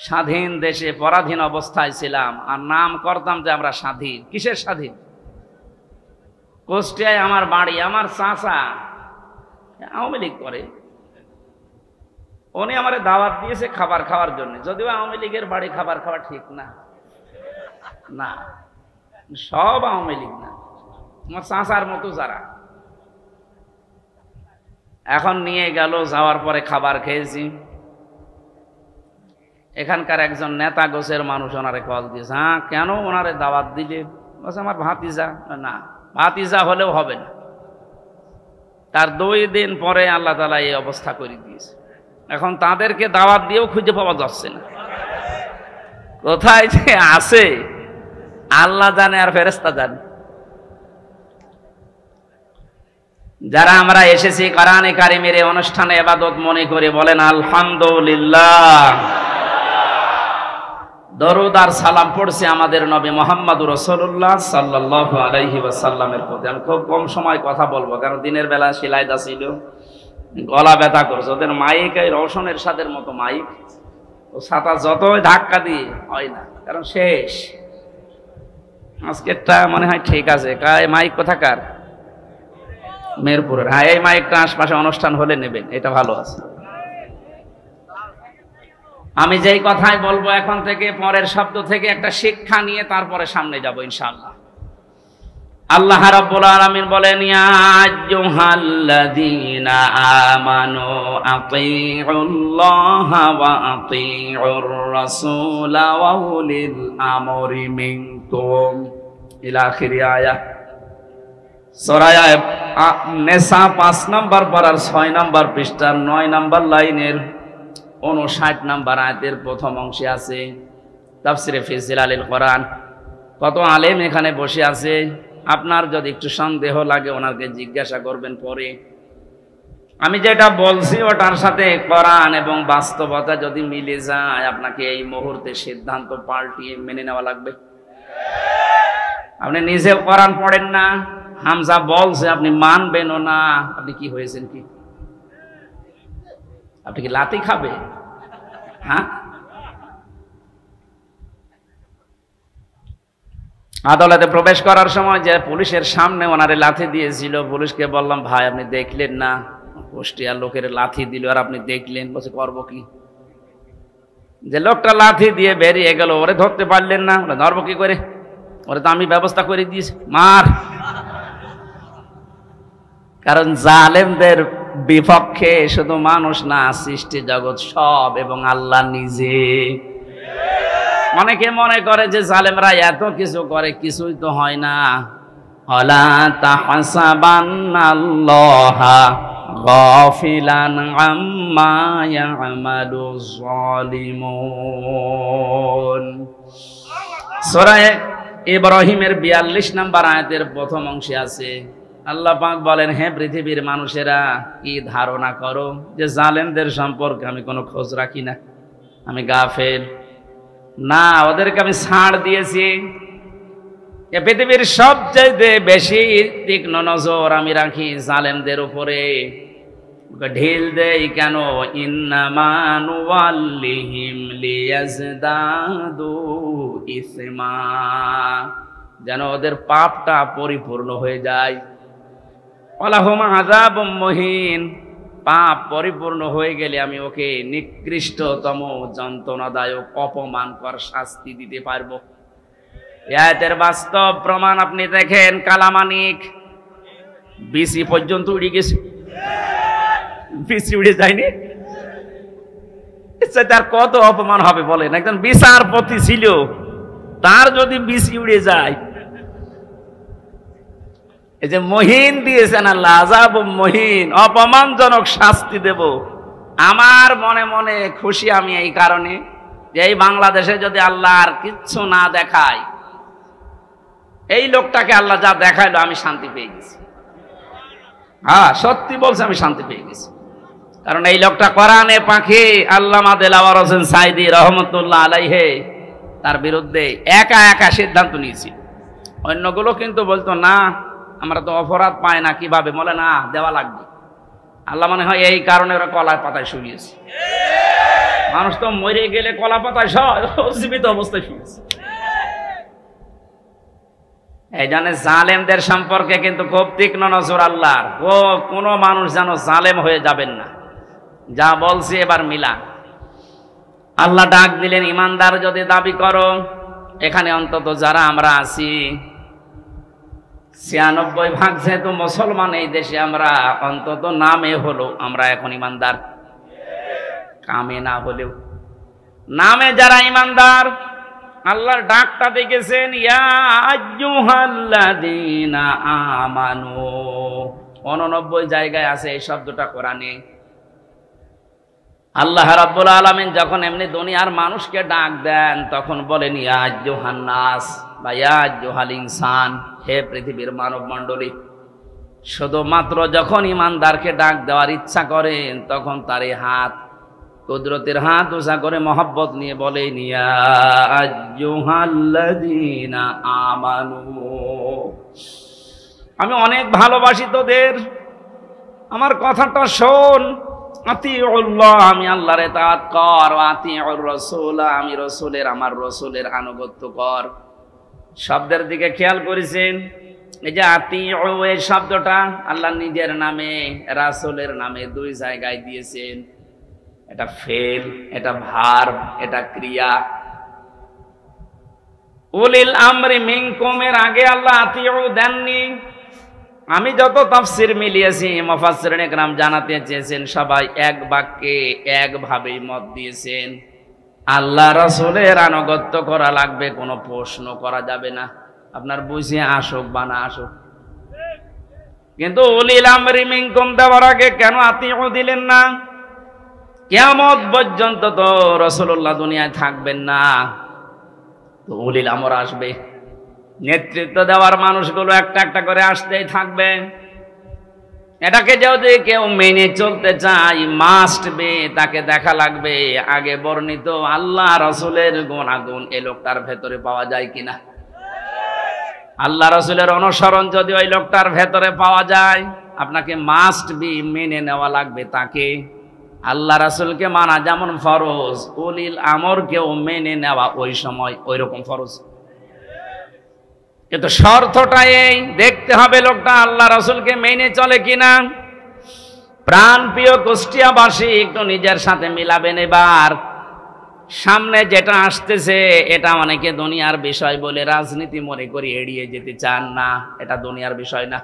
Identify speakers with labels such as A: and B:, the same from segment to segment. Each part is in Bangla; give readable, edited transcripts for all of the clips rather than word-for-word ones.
A: স্বাধীন দেশে পরাধীন অবস্থায় ছিলাম আর নাম করতাম যে আমরা স্বাধীন। কিসের স্বাধীন? কুষ্টিয়ায় আমার বাড়ি, আমার চাচা আওয়ামী লীগ করে, উনি আমারে দাওয়াত দিয়েছে খাবার খাওয়ার জন্য, যদিও আওয়ামী লীগের বাড়ি খাবার খাওয়া ঠিক না, না সব আওয়ামী লীগ না, আমার চাচার মতো যারা। এখন নিয়ে গেল, যাওয়ার পরে খাবার খেয়েছি। এখানকার একজন নেতা গোছের মানুষ ওনারে কল দিয়েছে, হ্যাঁ কেন ওনারে দাওয়াত দিলে? বলছে আমার ভাতিজা। না, ভাতিজা হলেও হবে না। তার 2 দিন পরে আল্লাহ তাআলা এই অবস্থা করে দিয়েছে। এখন তাদেরকে দাওয়াত দিয়েও খুঁজে পাওয়া যাচ্ছে না, কোথায় যে আছে আল্লাহ জানে আর ফেরেশতা জানে। যারা আমরা এসেছি কোরআনে কারিমের এই অনুষ্ঠানে ইবাদত মনে করে বলেন আলহামদুলিল্লাহ। দরুদ আর সালাম পড়ছি আমাদের নবী মুহাম্মদুর রাসূলুল্লাহ সাল্লাল্লাহু আলাইহি ওয়াসাল্লামের প্রতি। আমি খুব কম সময় কথা বলবো, কারণ দিনের বেলা সিলাইদা ছিল, গলা ব্যথা করছে। ওদের মাইক এই রওশনের সাদের মতো মাইক, ও ছাতা যতই ধাক্কা দিয়ে হয় না, কারণ শেষ। আজকেরটা মনে হয় ঠিক আছে। মাইক কোথাকার? মেহেরপুরের। হ্যাঁ, এই মাইকটা আশপাশে অনুষ্ঠান হলে নেবেন, এটা ভালো আছে। আমি যেই কথাই বলবো এখন থেকে পরের শব্দ থেকে একটা শিক্ষা নিয়ে তারপরে সামনে যাব ইনশাআল্লাহ। আল্লাহ রাব্বুল আলামিন বলেন, ইয়া আইয়ুহাল্লাযীনা আমানু আতিউল্লাহা ওয়া আতিউর রাসূলা ওয়া উলিল আমরি মিনকুম ইলা আখিরি আয়াত। সূরা নিসা 5 নম্বর পারার 6 নম্বর পৃষ্ঠার 9 নম্বর লাইনের 59 নম্বর আয়াতের প্রথম অংশে আছে তাফসিরে ফি জিলালিল কোরআন। কত আলেম এখানে বসে আছে, আপনার যদি একটু সন্দেহ লাগে ওনাকে জিজ্ঞাসা করবেন পরে। আমি যেটা বলছি ওটার সাথে কোরআন এবং বাস্তবতা যদি মিলে যায়, আপনাকে এই মুহূর্তে সিদ্ধান্ত পাল্টিয়ে মেনে নেওয়া লাগবে। আপনি নিজেও কোরআন পড়েন না, হামজা বলছে আপনি মানবেনও না, আপনি কি হয়েছেন? কি আপনি কি লাথি খাবে? হ্যাঁ, আদালতে প্রবেশ করার সময় যে পুলিশের সামনে ওনারে লাথি দিয়েছিল, পুলিশকে বললাম ভাই আপনি দেখলেন না কুষ্টিয়ার লোকের লাথি দিল আর আপনি দেখলেন? বলছে করবো কি? যে লোকটা লাথি দিয়ে বেরিয়ে গেল ওরে ধরতে পারলেন না? ওরা ধরবো কি করে? ওরে তো আমি ব্যবস্থা করে দিয়েছি, মার। কারণ জালেমদের বিপক্ষে শুধু মানুষ না, সৃষ্টি জগৎ সব এবং আল্লাহ নিজে। অনেকে মনে করে যে জালেমরা এত কিছু করে, কিছুই তো হয় না। ওয়ালা তাহসাবান্নাল্লাহা গাফিলান আম্মা ইয়ামালুজ জালিমুন। সূরা ইব্রাহিমের 42 নম্বর আয়াতের প্রথম অংশে আছে আল্লাহ পাক বলেন, হে পৃথিবীর মানুষেরা, কি ধারণা করো যে জালেমদের সম্পর্কে আমি কোনো খোঁজ রাখি না, আমি গাফেল? না, ওদেরকে আমি ছাড় দিয়েছি। এ পৃথিবীর সবচেয়ে বেশি তীক্ষ্ণ নজর আমি রাখি জালেমদের উপরে। ঢিল দেই কেন? ইন্নামা নুওয়াল্লিহিম লিয়াজদাদু ইসমা, যেন ওদের পাপটা পরিপূর্ণ হয়ে যায়। ওয়ালাহুম আযাবুম মুহিন, পাপ পরিপূর্ণ হয়ে গেলে আমি ওকে নিকৃষ্টতম যন্ত্রণাদায়ক অপমানকর শাস্তি দিতে পারবো। এর বাস্তব প্রমাণ আপনি দেখেন, কালামানিক বিসি পর্যন্ত উড়ে গেছে। বিসি উড়ে যায়নি? তার কত অপমান হবে বলেন? একজন বিচারপতি ছিল, তার যদি বিসি উড়ে যায়। এই যে মহিন দিয়েছেন আল্লাহ, আযাব মহিন, অপমানজনক শাস্তি দেব। আমার মনে মনে খুশি আমি এই কারণে যে এই বাংলাদেশে যদি আল্লাহ আর কিচ্ছু না দেখায়, এই লোকটাকে আল্লাহ যা দেখাইলো আমি শান্তি পেয়ে গেছি। হ্যাঁ, সত্যি বলছে, আমি শান্তি পেয়ে গেছি। কারণ এই লোকটা কোরআনে পাখি আল্লামা দেলাওয়ার হোসেন সাইদি রহমতুল্লাহ আলাইহে তার বিরুদ্ধে একা একা সিদ্ধান্ত নিয়েছি। অন্যগুলো কিন্তু বলতো না, আমরা তো অপরাধ পাই না, কিভাবে? বলে না, দেওয়া লাগবে। আল্লাহ মনে হয় এই কারণে ওরা কলার পাতায় শুয়েছে। মানুষ তো মরে গেলে কলা পাতায় জীবিত অবস্থায় শুয়েছে। এই জন্য জালেমদের সম্পর্কে কিন্তু খুব তীক্ষ্ণ নজর আল্লাহর। কোন মানুষ যেন জালেম হয়ে যাবেন না। যা বলছি এবার মিলা। আল্লাহ ডাক দিলেন, ইমানদার যদি দাবি করো, এখানে অন্তত যারা আমরা আছি ৯৬% যেহেতু মুসলমান এই দেশে, আমরা অন্তত নামে হলো আমরা এখন ইমানদার, কামে না হলেও নামে যারা ইমানদার, আল্লাহর ডাকটা দেখেছেন, ইয়া আইয়ুহাল্লাযীনা আমানু। ৮৯ জায়গায় আছে এই শব্দটা কোরআনে। আল্লাহ রাব্বুল আলামিন যখন এমনি দুনিয়ার মানুষকে ডাক দেন, তখন বলেন ইয়া আইয়ুহান নাস বা ইয়া আইয়ুহাল ইনসান, হে পৃথিবীর মানব মণ্ডলী। শুধুমাত্র যখন ইমানদারকে ডাক দেওয়ার ইচ্ছা করেন, তখন তার এই হাত, কুদরতের হাত উঁচা করে মহব্বত নিয়ে বলেন ইয়া আইয়ুহাল্লাযীনা আমানু। আমি অনেক ভালোবাসি তোদের, আমার কথাটা শোন। আতিউল্লাহ, আমি আল্লাহর ইতাআত কর। আতিউর রাসূল, আমি রাসূলের, আমার রাসূলের আনুগত্য কর। শব্দের দিকে খেয়াল করেছেন? এই যে আতিউ, এই শব্দটা আল্লাহ নিজের নামে, রাসূলের নামে ২ জায়গায় দিয়েছেন। এটা ফেল, এটা ভার্ব, এটা ক্রিয়া। উলিল আমরি মিনকুমের আগে আল্লাহ আতিউ দেননি। আমি যত তাফসীর মিলিয়েছি, মুফাসসিরিনে কেরাম জানাতে চেয়েছেন, সবাই এক বাক্যে একভাবেই মত দিয়েছেন, আল্লাহ রাসূলের আনুগত্য করা লাগবে, কোনো প্রশ্ন করা যাবে না, আপনার বুঝে আসুক বা না আসুক। কিন্তু উলিল আমরি মিনকুম দেওয়ার আগে কেন আতিউ দিলেন না? কিয়ামত পর্যন্ত তো রাসূলুল্লাহ দুনিয়ায় থাকবেন না, তো উলিল আমর আসবে। নেতৃত্ব দেওয়ার মানুষগুলো একটা একটা করে আসতেই থাকবে। এটাকে যদি কেউ মেনে চলতে চায়, মাস্ট বি, তাকে দেখা লাগবে আগে বর্ণিত আল্লাহ রাসূলের গুণাগুণ এ লোকটার ভেতরে পাওয়া যায় কিনা। আল্লাহ রাসূলের অনুসরণ যদি ওই লোকটার ভেতরে পাওয়া যায়, আপনাকে মাস্ট বি মেনে নেওয়া লাগবে তাকে। আল্লাহ রাসূলকে মানা যেমন ফরজ, উলিল আমরকেও মেনে নেওয়া ওই সময় ওই রকম ফরজ। কিন্তু শর্তটা এই, দেখতে হবে লোকটা আল্লাহ রাসূলকে মেনে চলে কিনা। প্রাণ প্রিয় কুষ্টিয়াবাসী, একটু নিজের সাথে মিলাবেন এবার। সামনে যেটা আসতেছে, এটা অনেকে দুনিয়ার বিষয় বলে রাজনীতি মনে করে এড়িয়ে যেতে চান না। এটা দুনিয়ার বিষয় না,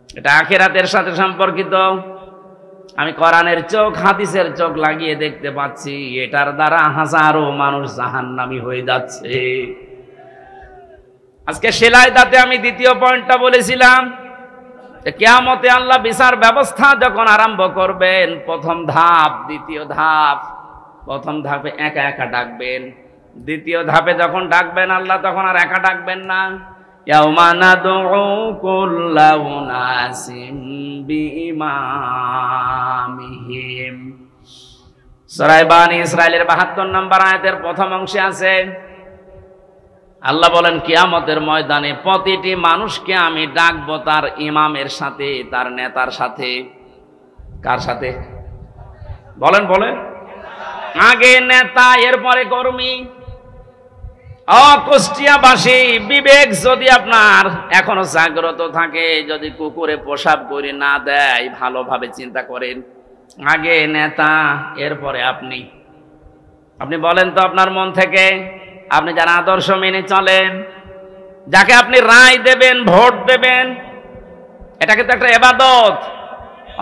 A: এটা আখিরাতের সাথে সম্পর্কিত। আমি কোরআনের চোখ, হাদিসের চোখ লাগিয়ে দেখতে পাচ্ছি, এটার দ্বারা হাজারো মানুষ জাহান্নামী হয়ে যাচ্ছে। আজকে সেলাই দাতে আমি দ্বিতীয় পয়েন্টটা বলেছিলাম, কিয়ামতে আল্লাহ বিচার ব্যবস্থা যখন আরম্ভ করবেন, প্রথম ধাপ, দ্বিতীয় ধাপ। প্রথম ধাপে একা একা ডাকবেন, দ্বিতীয় ধাপে যখন ডাকবেন আল্লাহ, তখন আর একা ডাকবেন না। ইয়াউমা নাদউ কুল্লা উনাসিম বিইমামিহিম। সূরা বানী ইসরাঈলের ৭২ নম্বর আয়াতের প্রথম অংশে আছে, আল্লাহ বলেন কিয়ামতের ময়দানে প্রতিটি মানুষকে আমি ডাকবো তার ইমামের সাথে, তার নেতার সাথে। কার সাথে? বলেন বলেন। আগে নেতা, এরপরে কর্মী। কুষ্টিয়াবাসী, বিবেক যদি আপনার এখনো জাগ্রত থাকে, যদি কুকুরে প্রসাব করে না দেয়, ভালোভাবে চিন্তা করেন। আগে নেতা, এরপরে আপনি। আপনি বলেন তো আপনার মন থেকে, আপনি যার আদর্শ মেনে চলেন, যাকে আপনি রায় দেবেন, ভোট দেবেন, এটা কিন্তু একটা ইবাদত।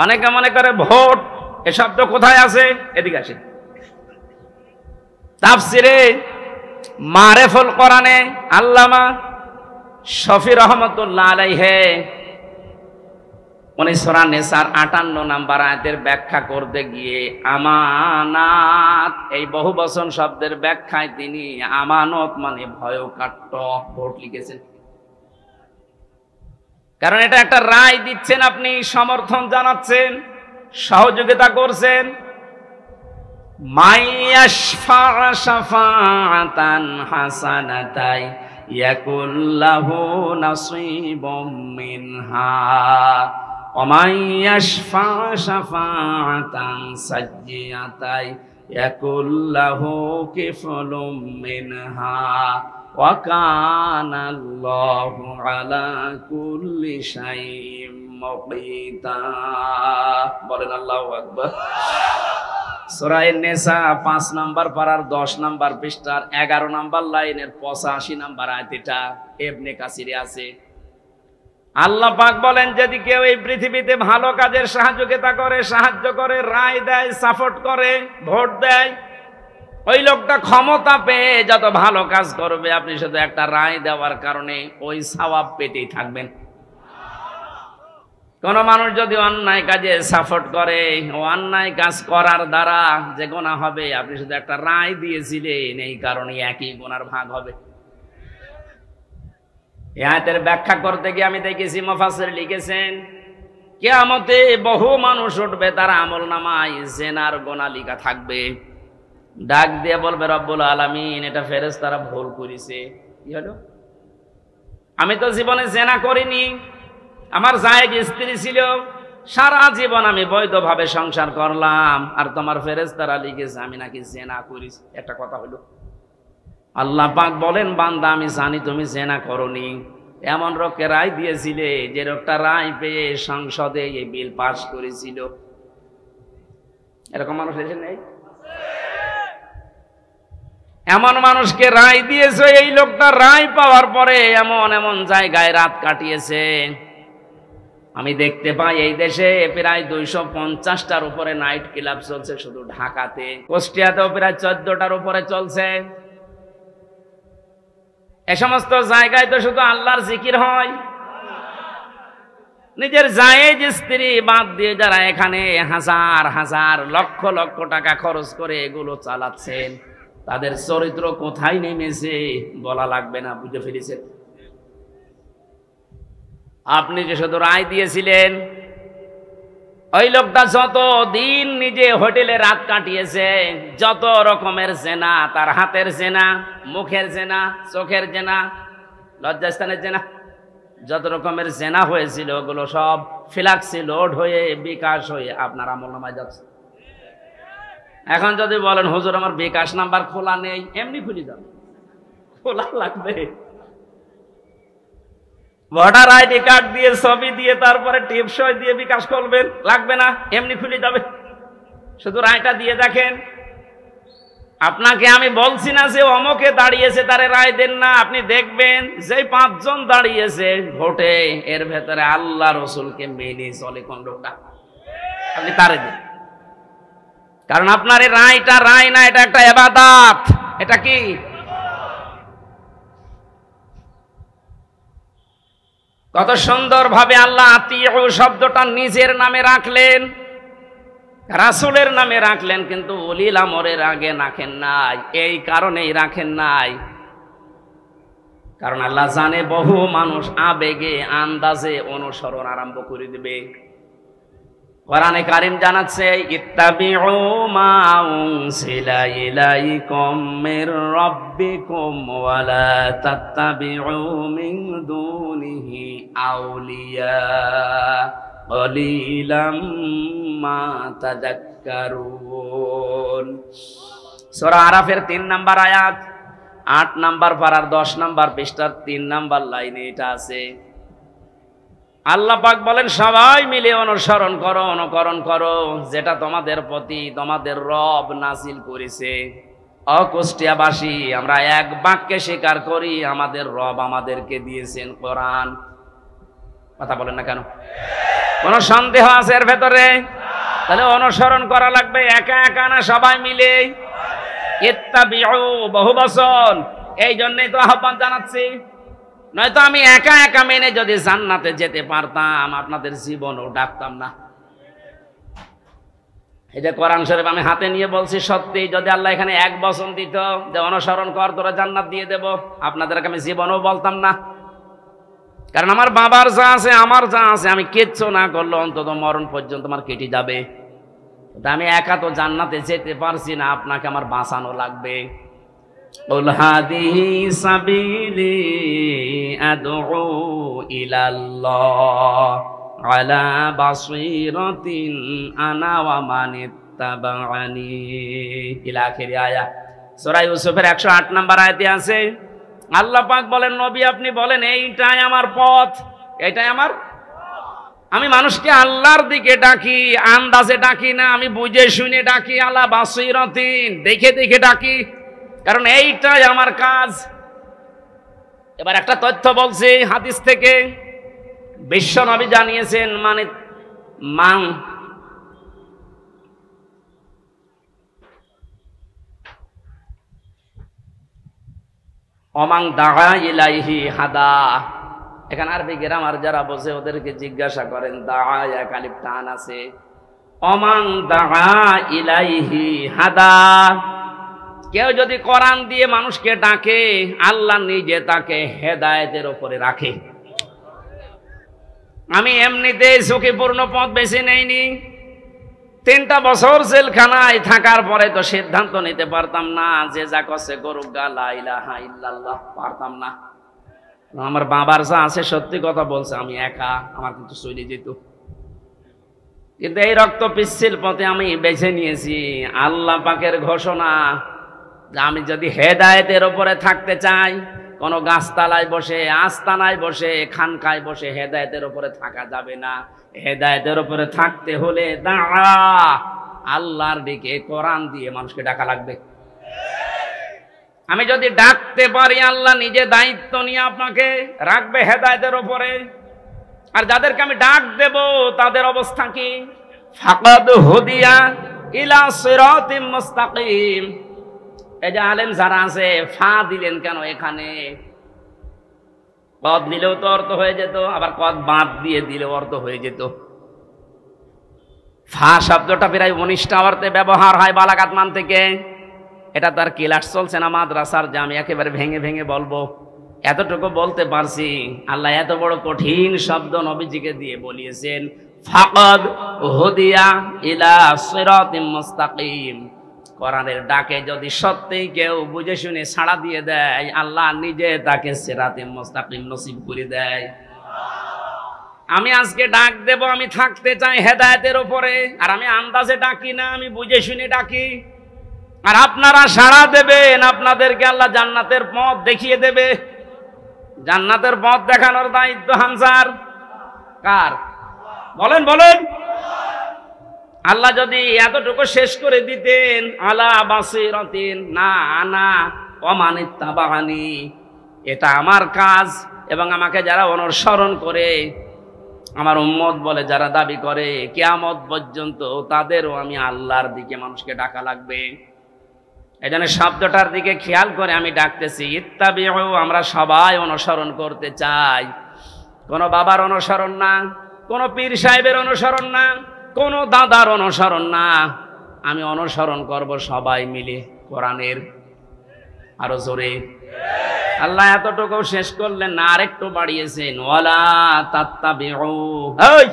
A: অনেকে মনে করে ভোট এ শব্দ কোথায় আছে? এদিকে আসে। তাফসিরে মারেফুল কোরআনে আল্লামা শফি রহমতুল্লাহ আলাইহি উনি সূরা নিসার ৫৮ নম্বর আয়াতের ব্যাখ্যা করতে গিয়ে আমানাত, এই বহুবচন শব্দের ব্যাখ্যায় তিনি আমানত মানে ভয়কাট্য ভোট লিখেছেন। কারণ এটা একটা রায় দিচ্ছেন, আপনি সমর্থন জানাচ্ছেন, সহযোগিতা করছেন। মাইয়াশফা শাফাআতান হাসানাতাই ইয়াকুল্লাহু নাসীবুম মিনহা ওয়া মাইয়াশফা শাফাআতান সাজ্জিয়াতাই ইয়াকুল্লাহু কিফলুম মিনহা ওয়া কানাল্লাহু আলা কুল্লি শাইইন মুকিতা। বলেন আল্লাহু আকবার। সূরা আন-নিসা 5 নাম্বার পারার 10 নাম্বার পৃষ্ঠার 11 নাম্বার লাইনের 85 নাম্বার আয়াত। এটা ইবনে কাসিরে আছে। আল্লাহ পাক বলেন, যদি কেউ এই পৃথিবীতে ভালো কাজের সাহায্য করে, রায় দেয়, সাপোর্ট করে, ভোট দেয়, ওই লোকটা ক্ষমতা পেয়ে যত ভালো কাজ করবে, আপনি শুধু একটা রায় দেওয়ার কারণে ওই সওয়াব পেতেই থাকবেন। কোন মানুষ যদি অন্যায় কাজে সাপোর্ট করে, ও অন্যায় কাজ করার দ্বারা যে গুনাহ হবে, আপনি শুধু একটা রায় দিয়েছিলেন, এই কারণে একই গুনার ভাগ হবে। এই আয়াতের ব্যাখ্যা করতে গিয়ে আমি দেখেছি মুফাসসির লিখেছেন, কিয়ামতে বহু মানুষ উঠবে, তার আমলনামায় জিনার গুনাহ লেখা থাকবে। ডাক দিয়ে বলবে, রব্বুল আলামিন, এটা ফেরেশতারা ভুল করেছে। কি হলো? আমি তো জীবনে জিনা করিনি, আমার জায়েজ স্ত্রী ছিল, সারা জীবন আমি বৈধভাবে সংসার করলাম, আর তোমার ফেরেশতারা লিখেছে আমি নাকি জিনা করেছি। একটা কথা হলো। আল্লাহ পাক বলেন, বান্দা, আমি জানি তুমি জিনা করনি। এমন লোককে রায় দিয়েছিলে, যে লোকটা রায় পেয়ে সংসদে এই বিল পাস করেছিল। এরকম মানুষ এসে নেই? এমন মানুষকে রায় দিয়েছে, এই লোকটা রায় পাওয়ার পরে এমন এমন জায়গায় রাত কাটিয়েছে। আমি দেখতে পাই এই দেশে প্রায় 250টার উপরে নাইট ক্লাব চলছে শুধু ঢাকাতে। কুষ্টিয়াতেও প্রায় 14টার উপরে চলছে। এ সমস্ত জায়গায় তো শুধু আল্লাহর জিকির হয়। নিজের জায়েজ স্ত্রী বাদ দিয়ে যারা এখানে হাজার হাজার লক্ষ লক্ষ টাকা খরচ করে এগুলো চালাচ্ছেন, তাদের চরিত্র কোথায় নেমেছে বলা লাগবে না, বুঝে ফেলেছেন। আপনি যে শুধু রায় দিয়েছিলেন, ওই লোকটা যত দিন নিজে হোটেলে রাত কাটিয়েছে, যত রকমের জেনা, তার হাতের জেনা, মুখের জেনা, চোখের জেনা, লজ্জাস্থানের জেনা, যত রকমের জেনা হয়েছিল, ওগুলো সব ফ্ল্যাক্সি লোড হয়ে বিকাশ হয়ে আপনার আমলনামায় যাচ্ছে। এখন যদি বলেন, হুজুর আমার বিকাশ নাম্বার খোলা নেই, এমনি খুলে যাবে। খোলা লাগবে? ভোটার আইডি কার্ড দিয়ে, ছবি দিয়ে, তারপরে টিপসই দিয়ে বিকাশ করবেন? লাগবে না, এমনি খুলে যাবে। শুধু রায়টা দিয়ে দেখেন। আপনাকে আমি বলছি না যে অমকে দাঁড়িয়েছে তারে রায় দেন না, আপনি দেখবেন যে 5 জন দাঁড়িয়েছে ভোটে, এর ভেতরে আল্লাহ রসুলকে মেনে চলে কোন লোকটা, আপনি তারে দেন। কারণ আপনার এই রায়টা রায় না, এটা একটা ইবাদত। এটা কি? কত সুন্দর ভাবে আল্লাহ আতিউ শব্দটা নিজের নামে রাখলেন, রাসূলের নামে রাখলেন, কিন্তু উলিল আমরের আগে রাখেন নাই। এই কারণেই রাখেন নাই, কারণ আল্লাহ জানে বহু মানুষ আবেগে আন্দাজে অনুসরণ আরম্ভ করে দিবে। কোরআনে কারীম জানাচ্ছে, ইত্তাবিউ মা উনসিলা ইলাইকুম মির রাব্বিকুম ওয়া লা তাত্তাবিউ মিন দুনিহি আউলিয়া কলিলাম মা তাযাক্কারুন। সূরা আরাফের 3 নাম্বার আয়াত, 8 নাম্বার পারার 10 নাম্বার পৃষ্ঠার 3 নাম্বার লাইনে এটা আছে। আল্লাহ পাক বলেন, সবাই মিলে অনুসরণ করো, অনুকরণ করো যেটা তোমাদের প্রতি তোমাদের রব নাজিল করেছে। কুষ্টিয়াবাসী আমরা এক বাক্যে স্বীকার করি, আমাদের রব আমাদেরকে দিয়েছেন কোরআন। কথা বলেন না কেন? কোন সন্দেহ আছে এর ভেতরে? তাহলে অনুসরণ করা লাগবে একা একা না, সবাই মিলে। ইত্তাবিউ বহু বচন, এই জন্যই তো আহ্বান জানাচ্ছি। নয়তো আমি একা একা মেনে যদি জান্নাতে যেতে পারতাম, আপনাদের জীবনও ডাকতাম না। এই যে কোরআন শরীফ আমি হাতে নিয়ে বলছি, সত্যি যদি আল্লাহ এখানে 1 বচন দিত যে অনুসরণ কর, তোরা জান্নাত দিয়ে দেব, আপনাদেরকে আমি জীবনও বলতাম না। কারণ আমার বাবার যা আছে, আমার যা আছে, আমি কিচ্ছু না করলে অন্তত মরণ পর্যন্ত আমার কেটে যাবে। আমি একা তো জান্নাতে যেতে পারছি না, আপনাকে আমার বাঁচানো লাগবে। قل هذه سبيلي أدعو إلى الله على بصيرة أنا ومن ইত্তাবা'আনি ইলা আখিরি আয়া। সূরা ইউসুফের 108 নম্বর আয়াতে আছে, আল্লাহ পাক বলেন, নবী আপনি বলেন এইটাই আমার পথ, এইটাই আমার। আমি মানুষকে আল্লাহর দিকে ডাকি, আন্দাজে ডাকি না, আমি বুঝে শুনে ডাকি, আলা বাসীরাতিন, দেখে দেখে ডাকি, কারণ এইটাই আমার কাজ। এবার একটা তথ্য বলছি হাদিস থেকে, বিশ্ব নবী জানিয়েছেন, মানে মান অমাং দাআ ইলাইহি হাদা। এখানে আরবি গ্রামার যারা বোঝে ওদেরকে জিজ্ঞাসা করেন, দাআ এক আলিফ টান আছে, অমাং দাআ ইলাইহি হাদা। কেউ যদি কোরআন দিয়ে মানুষকে ডাকে, আল্লাহ নিজে তাকে হেদায়েতের উপরে রাখে। আমি এমনিতে ঝুঁকিপূর্ণ পথ বেছে নেইনি। 3টা বছর জেলখানায় থাকার পরে তো সিদ্ধান্ত নিতে পারতাম না যে যা করছে করুক গা, লা ইলাহা ইল্লাল্লাহ, পারতাম না। আমার বাবার যা আছে সত্যি কথা বলছে, আমি একা, আমার কিন্তু চলে যেত। কিন্তু এই রক্ত পিচ্ছিল পথে আমি বেছে নিয়েছি। আল্লাহ পাকের ঘোষণা যে আমি যদি হেদায়েতের উপরে থাকতে চাই, কোন গাছতলায় বসে, আস্তানায় বসে, খানকায় বসে হেদায়েতের উপরে থাকা যাবে না। হেদায়েতের উপরে থাকতে হলে দাঁড়া আল্লাহর দিকে কোরআন দিয়ে মানুষকে ডাকা লাগবে। আমি যদি ডাকতে পারি, আল্লাহ নিজে দায়িত্ব নিয়ে আপনাকে রাখবে হেদায়েতের উপরে। আর যাদেরকে আমি ডাক দেব তাদের অবস্থা কি? ফাকাদ হুদিয়া ইলা সিরাতিম মুস্তাকিম। এই যে আলেম যারা আছে, ফা দিলেন কেন এখানে? কদ দিলেও তো অর্থ হয়ে যেত, আবার কদ বাদ দিয়ে দিলেও অর্থ হয়ে যেত। ফা শব্দটা প্রায় 19টা অর্থে ব্যবহার হয় বালাগাত মান থেকে। এটা তার ক্লাস চলছে না মাদ্রাসার, যে আমি একেবারে ভেঙে ভেঙে বলবো। এতটুকু বলতে পারছি, আল্লাহ এত বড় কঠিন শব্দ নবীজিকে দিয়ে বলিয়েছেন, ফাকাদ হুদিয়া ইলা সিরাতিম মুস্তাকিম। কোরআনের ডাকে যদি সত্যিই কেউ বুঝে শুনে ছাড়া দিয়ে দেয়, আল্লাহ নিজে তাকে সিরাতিম মুস্তাকিম নসিব করে দেয়। আমি আজকে ডাক দেব, আমি থাকতে চাই হেদায়েতের উপরে, আর আমি আন্দাজে ডাকি না, আমি বুঝে শুনে ডাকি। আর আপনারা সাড়া দেবেন, আপনাদেরকে আল্লাহ জান্নাতের পথ দেখিয়ে দেবে। জান্নাতের পথ দেখানোর দায়িত্ব হামজার কার? বলেন বলেন। আল্লাহ যদি এতটুকু শেষ করে দিতেন, আলা বাসীরাতিন, না আনা ওয়া মান ইত্তাবা'আনি, এটা আমার কাজ, এবং আমাকে যারা অনুসরণ করে, আমার উম্মত বলে যারা দাবি করে, কিয়ামত পর্যন্ত তাদেরও আমি আল্লাহর দিকে মানুষকে ডাকা লাগবে। এজন্য শব্দটার দিকে খেয়াল করে আমি ডাকতেছি, ইত্তাবিউ, আমরা সবাই অনুসরণ করতে চাই। কোনো বাবার অনুসরণ না, কোনো পীর সাহেবের অনুসরণ না, কোনো দাদার অনুসরণ না। আমি অনুসরণ করব সবাই মিলে কোরআনের। আরো জোরে। আল্লাহ এতটুকু শেষ করলেন না, আরেকটু বাড়িয়েছেন, ওয়ালা তাত্তাবিউ, এই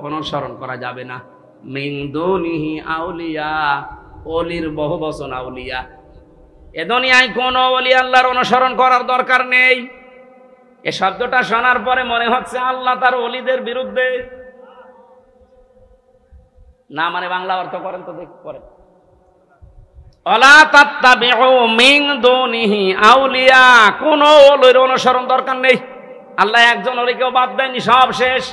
A: অনুসরণ করা যাবে না, মিন দুনিহি আউলিয়া, ওলির বহু বচন আউলিয়া। এ দুনিয়ায় কোন ওলি আল্লাহর অনুসরণ করার দরকার নেই। এ শব্দটা শোনার পরে মনে হচ্ছে আল্লাহ তার ওলিদের বিরুদ্ধে। না মানে বাংলা অর্থ করেন তো, দেখ করেন। ওয়ালা তাত্তাবিউ মিন দুনিহি আউলিয়া, কোন ওলির অনুসরণ দরকার নেই। আল্লাহ একজন ওলিকেও বাদ দেয়নি, সব শেষ।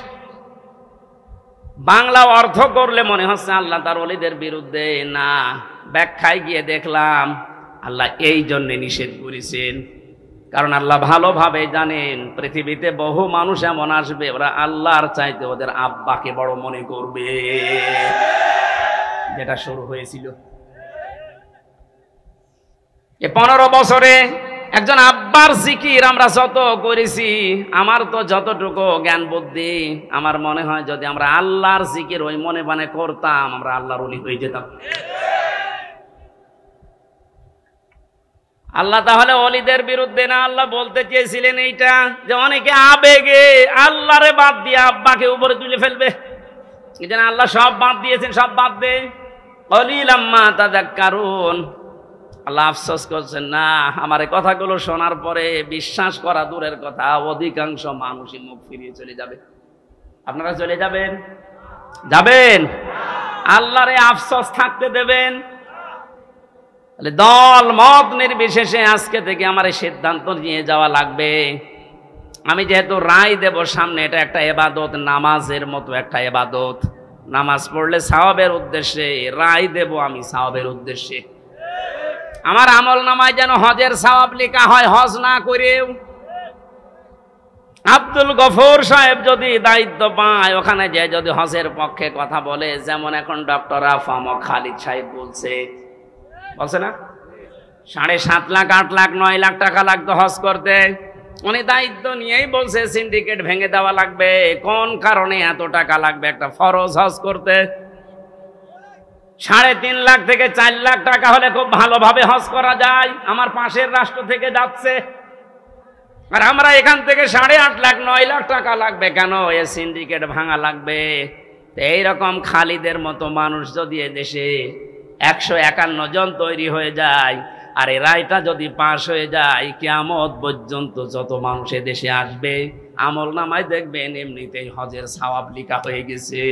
A: বাংলা অর্থ করলে মনে হচ্ছে আল্লাহ তার ওলিদের বিরুদ্ধে। না, ব্যাখ্যায় গিয়ে দেখলাম আল্লাহ এই জন্য নিষেধ করেছেন, কারণ আল্লাহ ভালোভাবে জানেন পৃথিবীতে বহু মানুষ এমন আসবে, ওরা আল্লাহর চাইতে ওদের আব্বাকে বড় মনে করবে, যেটা শুরু হয়েছিল। এই 15 বছরে একজন আব্বার জিকির আমরা যত করেছি, আমার তো যতটুকু জ্ঞান বুদ্ধি, আমার মনে হয় যদি আমরা আল্লাহর জিকির ওই মনে মানে করতাম, আমরা আল্লাহর ওলি হয়ে যেতাম। আল্লাহ তাহলে ওলিদের বিরুদ্ধে না, আল্লাহ বলতে চেয়েছিলেন এইটা যে অনেকে আবেগে আল্লাহরে বাদ দিয়ে আব্বাকে উপরে তুলে ফেলবে। এই জন্য আল্লাহ সব বাদ দিয়েছেন, সব বাদ দে, কলিলাম মা তাযাক্কারুন। আল্লাহ আফসোস করছেন, না আমার এই কথাগুলো শোনার পরে বিশ্বাস করা দূরের কথা, অধিকাংশ মানুষই মুখ ফিরিয়ে চলে যাবে। আপনারা চলে যাবেন? যাবেন? আল্লাহরে আফসোস থাকতে দেবেন? দল মত নির্বিশেষে আজকে থেকে আমার এই সিদ্ধান্ত নিয়ে যাওয়া লাগবে। আমি যেহেতু রায় দেব সামনে, এটা একটা ইবাদত, নামাজের মতো একটা ইবাদত। নামাজ পড়লে সওয়াবের উদ্দেশ্যে, রায় দেব আমি সওয়াবের উদ্দেশ্যে। আমার আমল নামায় যেন হজের সওয়াব লেখা হয়, হজ না করেও। আব্দুল গফুর সাহেব যদি দায়িত্ব পায়, ওখানে যে যদি হজের পক্ষে কথা বলে, যেমন এখন ডক্টর আফাম খালিদ সাহেব বলছে না, 7.5 লাখ 8 লাখ 9 লাখ টাকা লাগতো হজ করতে। উনি দায়িত্ব নিয়েই বলছে সিন্ডিকেট ভেঙে দেওয়া লাগবে। কোন কারণে এত টাকা লাগবে একটা ফরজ হজ করতে? 3.5 লাখ থেকে 4 লাখ টাকা হলে খুব ভালোভাবে হজ করা যায়। আমার পাশের রাষ্ট্র থেকে যাচ্ছে, আর আমরা এখান থেকে 8.5 লাখ 9 লাখ টাকা লাগবে কেন? এ সিন্ডিকেট ভাঙা লাগবে। এইরকম খালিদের মতো মানুষ যদি দেশে 151 জন তৈরি হয়ে যায়, আর এই রায়টা যদি পাশ হয়ে যায়, কিয়ামত পর্যন্ত যত মানুষ দেশে আসবে, আমল নামায় দেখবেন এমনিতেই হজের সওয়াব লেখা হয়ে গেছে।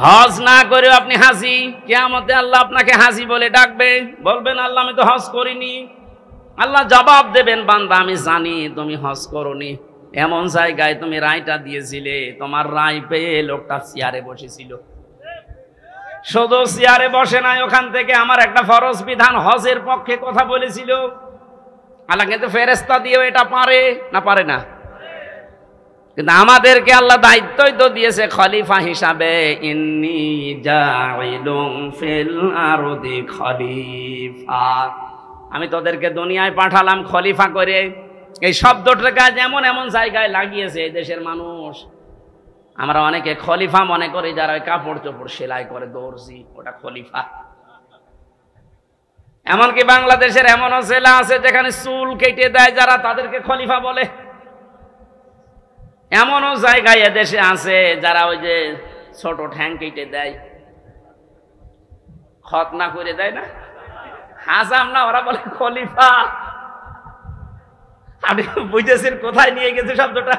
A: হজ না করেও আপনি হাজি, কিয়ামতে আল্লাহ আপনাকে হাজি বলে ডাকবে। বলবেন আল্লাহ আমি তো হজ করিনি। আল্লাহ জবাব দেবেন, বান্দা আমি জানি তুমি হজ করনি। এমন জায়গায় তুমি রায়টা দিয়েছিলে, তোমার রায় পেয়ে লোকটা চেয়ারে বসেছিল। শুধু চেয়ারে বসে নাই, ওখান থেকে আমার একটা ফরজ বিধান হজের পক্ষে কথা বলেছিল। আল্লাহ কিন্তু ফেরেশতা দিয়েও এটা পারে না? পারে না। কিন্তু আমাদেরকে আল্লাহ দায়িত্বই তো দিয়েছে খলিফা হিসাবে, ইন্নী জাইলুন ফিল আরদি খলিফা। আমি তোদেরকে দুনিয়ায় পাঠালাম খলিফা করে। এই শব্দটা যেমন এমন জায়গায় লাগিয়েছে এই দেশের মানুষ। আমরা অনেকে খলিফা মনে করি যারা ওই কাপড় চোপড় সেলাই করে, দর্জি, ওটা খলিফা। এমনকি বাংলাদেশের এমনও জেলা আছে যেখানে চুল কেটে দেয় যারা, তাদেরকে খলিফা বলে। এমনও জায়গায় এদেশে আছে যারা ওই যে ছোট ঠ্যাং কেটে দেয়, খতনা করে দেয় না, হাসাম না, ওরা বলে খলিফা। আপনি বুঝেছেন কোথায় নিয়ে গেছে শব্দটা?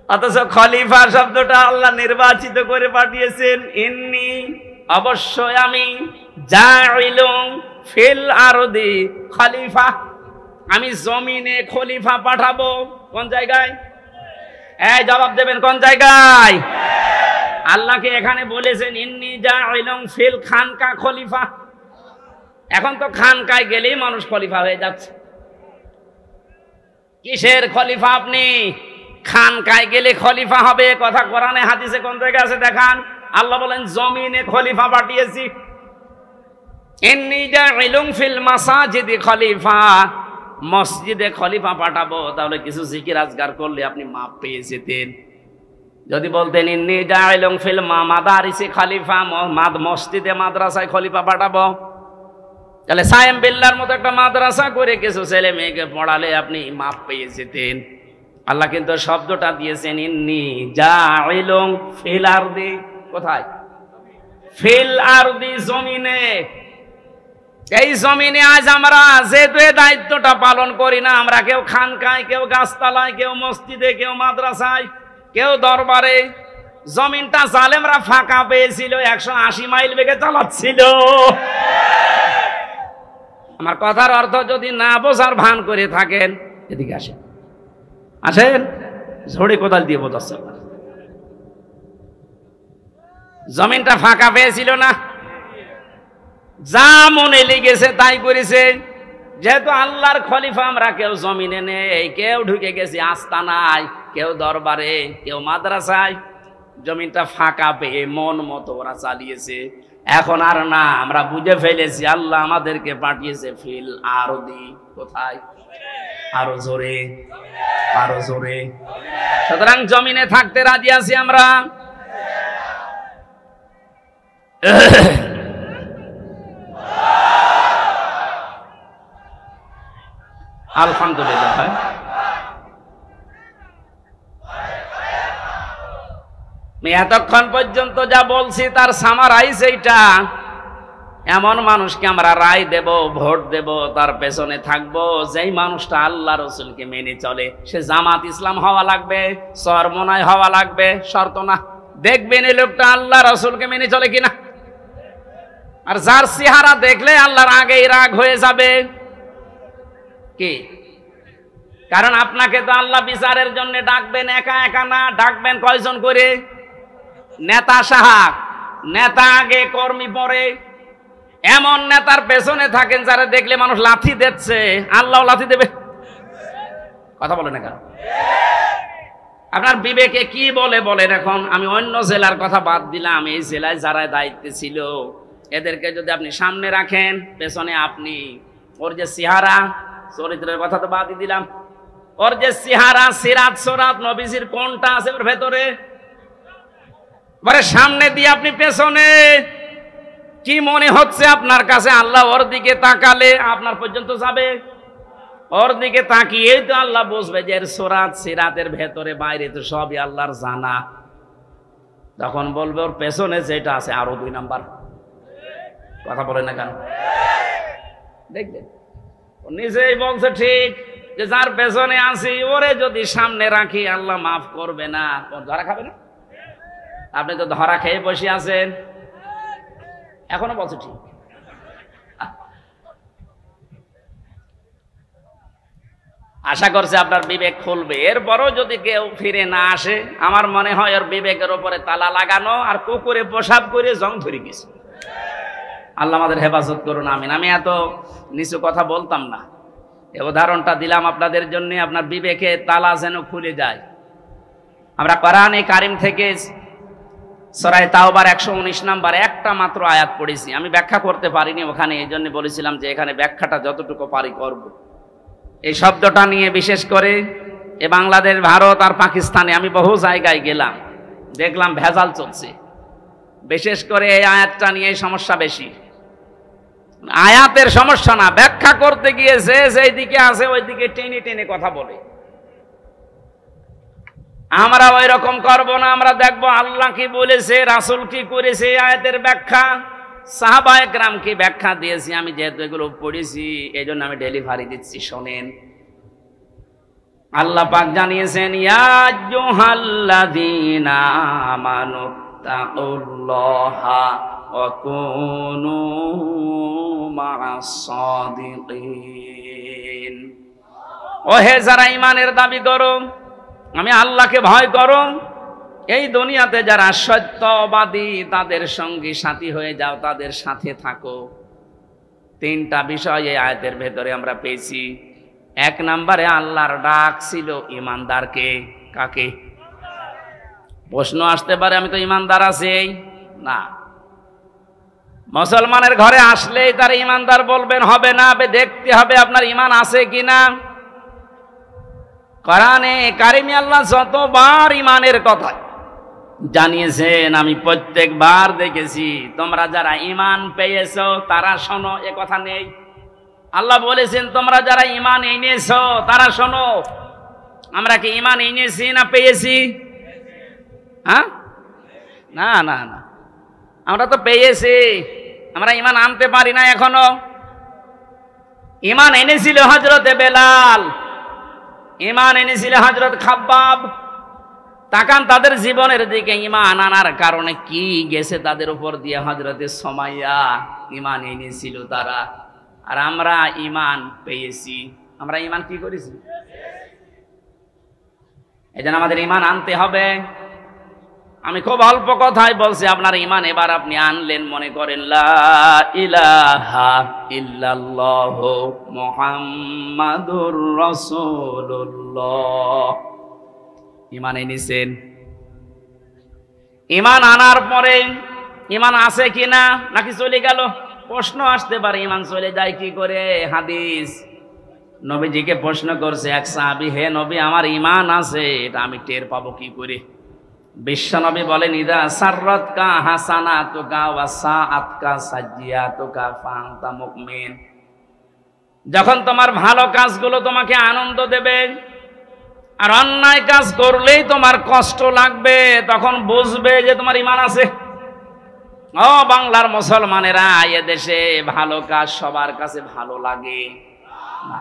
A: অথচ খলিফা শব্দটা আল্লাহ নির্বাচিত করে পাঠিয়েছেন। ইন্নী অবশ্যই আমি, জাইলুন ফিল আরদি খলিফা, আমি জমিনে খলিফা পাঠাবো। কোন জায়গায়? এই জবাব দেবেন, কোন জায়গায়? আল্লাহকে এখানে বলেছেন ইন্নী জাইলুন ফিল খানকা খলিফা। এখন তো খানকায় গেলেই মানুষ খলিফা হয়ে যাচ্ছে। কিসের খলিফা আপনি? খানকায় গেলে খলিফা হবে কথা কোরআনে হাদিসে কোন জায়গায় আছে দেখান? আল্লাহ বলেন জমিনে খলিফা পাঠিয়েছি। ইন্নী জাইলুন ফিল মাসাজিদি খলিফা, মসজিদে খলিফা পাঠাবো। তাহলে কিছু জিকির আজগার করলে আপনি মাপ পেয়ে যেতেন। যদি বলতেন ইন্নী জাইলুন ফিল মাদারিসি খলিফা, মসজিদে মাদ্রাসায় খলিফা পাঠাবো, তাহলে সায়েম বিল্লার মতো একটা মাদ্রাসা করে কিছু ছেলে মেয়েকে পড়ালে আপনি মাপ পেয়ে যেতেন। আল্লাহ কিন্তু শব্দটা দিয়েছেন ইন্নী জাইলুন ফিল আরদি। কোথায়? ফিল আরদি, জমিনে। এই জমিনে আজ আমরা যেহেতু এই দায়িত্বটা পালন করি না, আমরা কেউ খানকায়, কেউ গাছতলায়, কেউ মসজিদে, কেউ মাদ্রাসায়, কেউ দরবারে। জমিনটা জালেমরা ফাঁকা পেয়েছিল, 180 মাইল বেগে চালাচ্ছিল। আমার কথার অর্থ যদি না বোঝার ভান করে থাকেন, এদিকে আসেন, আসেন, ঝড়ে কোদাল দিয়ে বোঝাচ্ছে। জমিনটা ফাঁকা পেয়েছিল না, যা মনে লেগেছে তাই করেছে। যেহেতু আল্লাহর খলিফা আমরা, কেউ জমিনে নেই, কেউ ঢুকে গেছি আস্তানায়, কেউ দরবারে, কেউ মাদ্রাসায়। জমিনটা ফাঁকা পেয়ে মন মতো ওরা চালিয়েছে। এখন আর না, আমরা বুঝে ফেলেছি আল্লাহ আমাদেরকে পাঠিয়েছে ফিল আরদি। কোথায়? আরো জোরে, আরো জোরে। সুতরাং জমিনে থাকতে রাজি আছি আমরা। আলহামদুলিল্লাহ। এতক্ষণ পর্যন্ত যা বলছি তার সামারাইজ এইটা। এমন মানুষকে আমরা রায় দেব, ভোট দেব, তার পেছনে থাকবো, যেই মানুষটা আল্লাহ রসুলকে মেনে চলে। সে জামাত ইসলাম হওয়া লাগবে, চরমনায় হওয়া লাগবে, শর্ত না, দেখবেন এই লোকটা আল্লাহ রাসূলকে মেনে চলে কিনা। আর যার চেহারা দেখলে আল্লাহর আগেই রাগ হয়ে যাবে কি, কারণ আপনাকে তো আল্লাহ বিচারের জন্য ডাকবেন একা একা না, ডাকবেন কয়জন করে? নেতা সাহাব, নেতা আগে কর্মী পরে। এমন নেতার পেছনে থাকেন যারা দেখলে মানুষ লাথি দিচ্ছে, আল্লাহ লাথি দেবে। কথা বলেন না কেন? আপনার বিবেকে কি বলে বলেন? এখন আমি অন্য জেলার কথা বাদ দিলাম, এই জেলায় যারা দায়িত্বে ছিল এদেরকে যদি আপনি সামনে রাখেন, পেছনে আপনি, ওর যে চেহারা, চরিত্রের কথা তো বাদই দিলাম, ওর যে চেহারা, সিরাত সরাত নবীজির কোনটা আছে ওর ভেতরে, সামনে দিয়ে আপনি পেছনে, কি মনে হচ্ছে আপনার কাছে? আল্লাহ ওর দিকে তাকালে আপনার পর্যন্ত যাবে। ওর দিকে তাকিয়ে তো আল্লাহ বুঝবে যে এর সরাত সিরাতের ভেতরে বাইরে তো সবই আল্লাহর জানা। তখন বলবে ওর পেছনে যেটা আছে আরো 2 নাম্বার। কথা বলে না কেন? দেখবেন নিজেই বলছে ঠিক যে যার পেছনে আছি ওরে যদি সামনে রাখি আল্লাহ মাফ করবে না। ধরা খাবে না? আপনি তো ধরা খেয়ে বসে আছেন, এখনো বলছে ঠিক। আশা করছে আপনার বিবেক খুলবে। এরপরও যদি কেউ ফিরে না আসে, আমার মনে হয় ওর বিবেকের উপরে তালা লাগানো আর কুকুরে পেশাব করে জং ধরে গেছে। আল্লাহ আমাদের হেফাজত করুন, আমিন। আমি এত নিচু কথা বলতাম না, এই উদাহরণটা দিলাম আপনাদের জন্য, আপনার বিবেকে তালা যেন খুলে যায়। আমরা কোরআনে কারিম থেকে সূরা তাওবার 119 নাম্বার একটা মাত্র আয়াত পড়েছি। আমি ব্যাখ্যা করতে পারিনি ওখানে, এই জন্য বলেছিলাম যে এখানে ব্যাখ্যাটা যতটুকু পারি করব। এই শব্দটা নিয়ে বিশেষ করে এ বাংলাদেশ, ভারত আর পাকিস্তানে আমি বহু জায়গায় গেলাম, দেখলাম ভেজাল চলছে। বিশেষ করে এই আয়াতটা নিয়ে সমস্যা বেশি। আয়াতের সমস্যা না, ব্যাখ্যা করতে গিয়ে যে যেই দিকে আছে ওই দিকে টেনে টেনে কথা বলে। আমরা ওই রকম করবো না, আমরা দেখবো আল্লাহ কি বলেছে, রাসূল কি করেছে, আয়াতের ব্যাখ্যা, সাহাবায়ে কেরাম কি ব্যাখ্যা দিয়েছি। আমি যেহেতু এগুলো পড়েছি এই জন্য আমি ডেলিভারি দিচ্ছি, শোনেন। আল্লাহ পাক জানিয়েছেন, ইয়া আইয়ুহাল্লাযীনা আমানু তাকুল্লাহা ওয়া কুনু মা'আস সাদিকিন। ও হে যারা ঈমানের দাবি করো, আমি আল্লাহকে ভয় করো, এই দুনিয়াতে যারা সত্যবাদী তাদের সঙ্গী সাথী হয়ে যাও, তাদের সাথে থাকো। 3টা বিষয় এই আয়াতের ভেতরে আমরা পেয়েছি। 1 নম্বরে আল্লাহর ডাক ছিল ঈমানদারকে। কাকে? প্রশ্ন আসতে পারে আমি তো ঈমানদার আছি না। মুসলমানের ঘরে আসলেই তার ঈমানদার বলবেন হবে না, দেখতে হবে আপনার ঈমান আছে কিনা। কোরআনে কারিমে আল্লাহ যতবার ঈমানের কথা জানিয়েছেন আমি প্রত্যেকবার দেখেছি তোমরা যারা ঈমান পেয়েছো তারা শোনো, এ কথা নেই। আল্লাহ বলেছেন তোমরা যারা ঈমান এনেছো তারা শোনো। আমরা কি ঈমান এনেছি না পেয়েছি? হ্যাঁ, না না না, আমরা তো পেয়েছি, আমরা ঈমান আনতে পারি না এখনো। ঈমান এনেছিল হযরতে বেলাল, ঈমান এনেছিল হযরত খাব্বাব। তাকান তাদের জীবনের দিকে, ঈমান আনার কারণে কি গেছে তাদের উপর দিয়ে। হযরতে সুমাইয়া ঈমান এনেছিল তারা, আর আমরা ঈমান পেয়েছি। আমরা ঈমান কি করেছি? এজন্য আমাদের ঈমান আনতে হবে। আমি খুব অল্প কথাই বলছি, আপনার ঈমান এবার আপনি আনলেন, মনে করেন লা ইলাহা ইল্লাল্লাহু মুহাম্মাদুর রাসূলুল্লাহ। ঈমান এনেছেন। ঈমান আনার পরে ঈমান আছে কিনা নাকি চলে গেল? প্রশ্ন আসতে পারে, ঈমান চলে যায় কি করে? হাদিস, নবীজিকে প্রশ্ন করছে এক সাহাবী, হে নবী আমার ঈমান আছে, এটা আমি টের পাবো কি করে? বিশ্বনবী বলেন, ইদা সাররাতকা হাসানাতুকা ওয়া সাআতকা সাজ্জিয়াতুকা ফাআনতা মুমিন। যখন তোমার ভালো কাজগুলো তোমাকে আনন্দ দেবে আর অন্যায় কাজ করলেই তোমার কষ্ট লাগবে, তখন বুঝবে যে তোমার ঈমান আছে। ও বাংলার মুসলমানেরা, এ দেশে ভালো কাজ সবার কাছে ভালো লাগে না।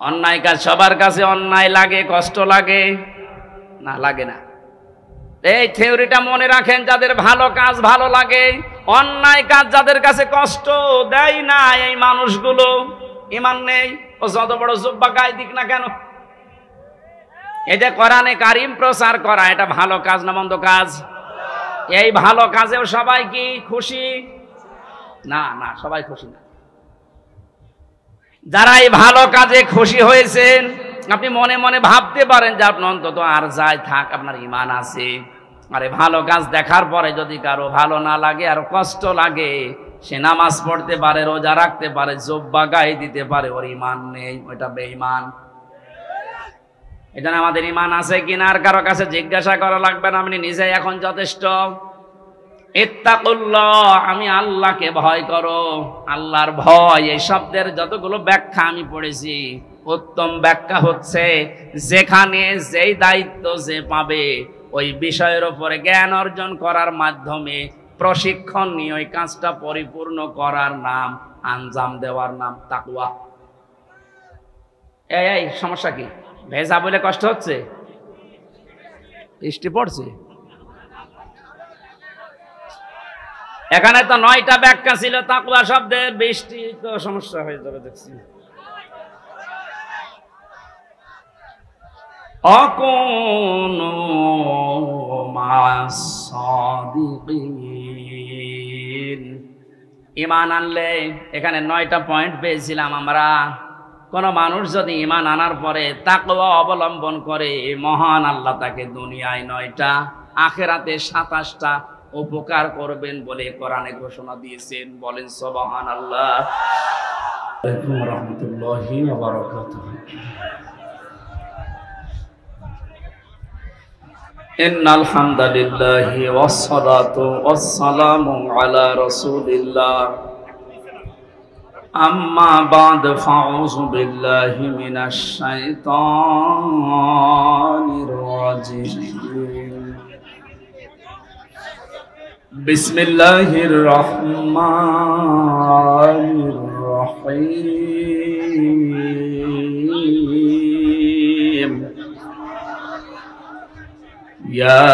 A: অন্যায় কাজ সবার কাছে অন্যায় লাগে, কষ্ট লাগে না, লাগে না। এই থিওরিটা মনে রাখেন, যাদের ভালো কাজ ভালো লাগে, অন্যায় কাজ যাদের কাছে কষ্ট দেয় না, এই মানুষগুলো ঈমান নেই। ও যত বড় জুব্বা গায়ে দিক না কেন, এটা কোরআনে কারিম প্রচার করা, এটা ভালো কাজ না মন্দ কাজ? এই ভালো কাজেও সবাই কি খুশি? না না, সবাই খুশি না। যারা এই ভালো কাজে খুশি হয়েছেন, আপনি মনে মনে ভাবতে পারেন যে আপনি অন্তত আর যাই থাক, আপনার ঈমান আছে। আরে ভালো কাজ দেখার পরে যদি কারো ভালো না লাগে, আর কষ্ট লাগে, সে নামাজ পড়তে পারে, রোজা রাখতে পারে, জুব্বা গায়ে দিতে পারে, ওর ঈমান নেই, ওটা বেঈমান। এটা আমাদের ঈমান আছে কিনা আর কারো কাছে জিজ্ঞাসা করা লাগবে না, আপনি নিজে এখন যথেষ্ট। ইত্তাকুল্লাহ, আমি আল্লাহকে ভয় করো। আল্লাহর ভয়, এই শব্দের যতগুলো ব্যাখ্যা আমি পড়েছি, উত্তম ব্যাখ্যা হচ্ছে যেখানে যেই দায়িত্ব যে পাবে, ওই বিষয়ের উপরে জ্ঞান অর্জন করার মাধ্যমে প্রশিক্ষণ নিয়ে ওই কাজটা পরিপূর্ণ করার নাম, আঞ্জাম দেওয়ার নাম তাকওয়া। এই সমস্যা কি? ভেজা বলে কষ্ট হচ্ছে? বৃষ্টি পড়ছে? এখানে তো 9টা ব্যাখ্যা ছিল তাকওয়া শব্দের, বৃষ্টি তো সমস্যা হয়ে যাবে দেখছি। আকুনু মা'আস সাদিকিন, ঈমান আনলে, এখানে 9টা পয়েন্ট পেয়েছিলাম আমরা। কোন মানুষ যদি ঈমান আনার পরে তাকওয়া অবলম্বন করে, মহান আল্লাহ তাকে দুনিয়ায় 9টা, আখিরাতে 27টা উপকার করবেন বলে কোরআনে ঘোষণা দিয়েছেন। বলেন সুবহানাল্লাহ। ওয়া রাহমাতুল্লাহি ওয়া বারাকাতুহু। ইন্নাল হামদালিল্লাহি ওয়াস সালাতু ওয়াস সালামু আলা রাসূলিল্লাহ। আম্মা বা'দ, ফাউযু বিল্লাহি মিনাশ শাইতানির রাজিম। বিসমিল্লাহির রহমানির রহিম। ইয়া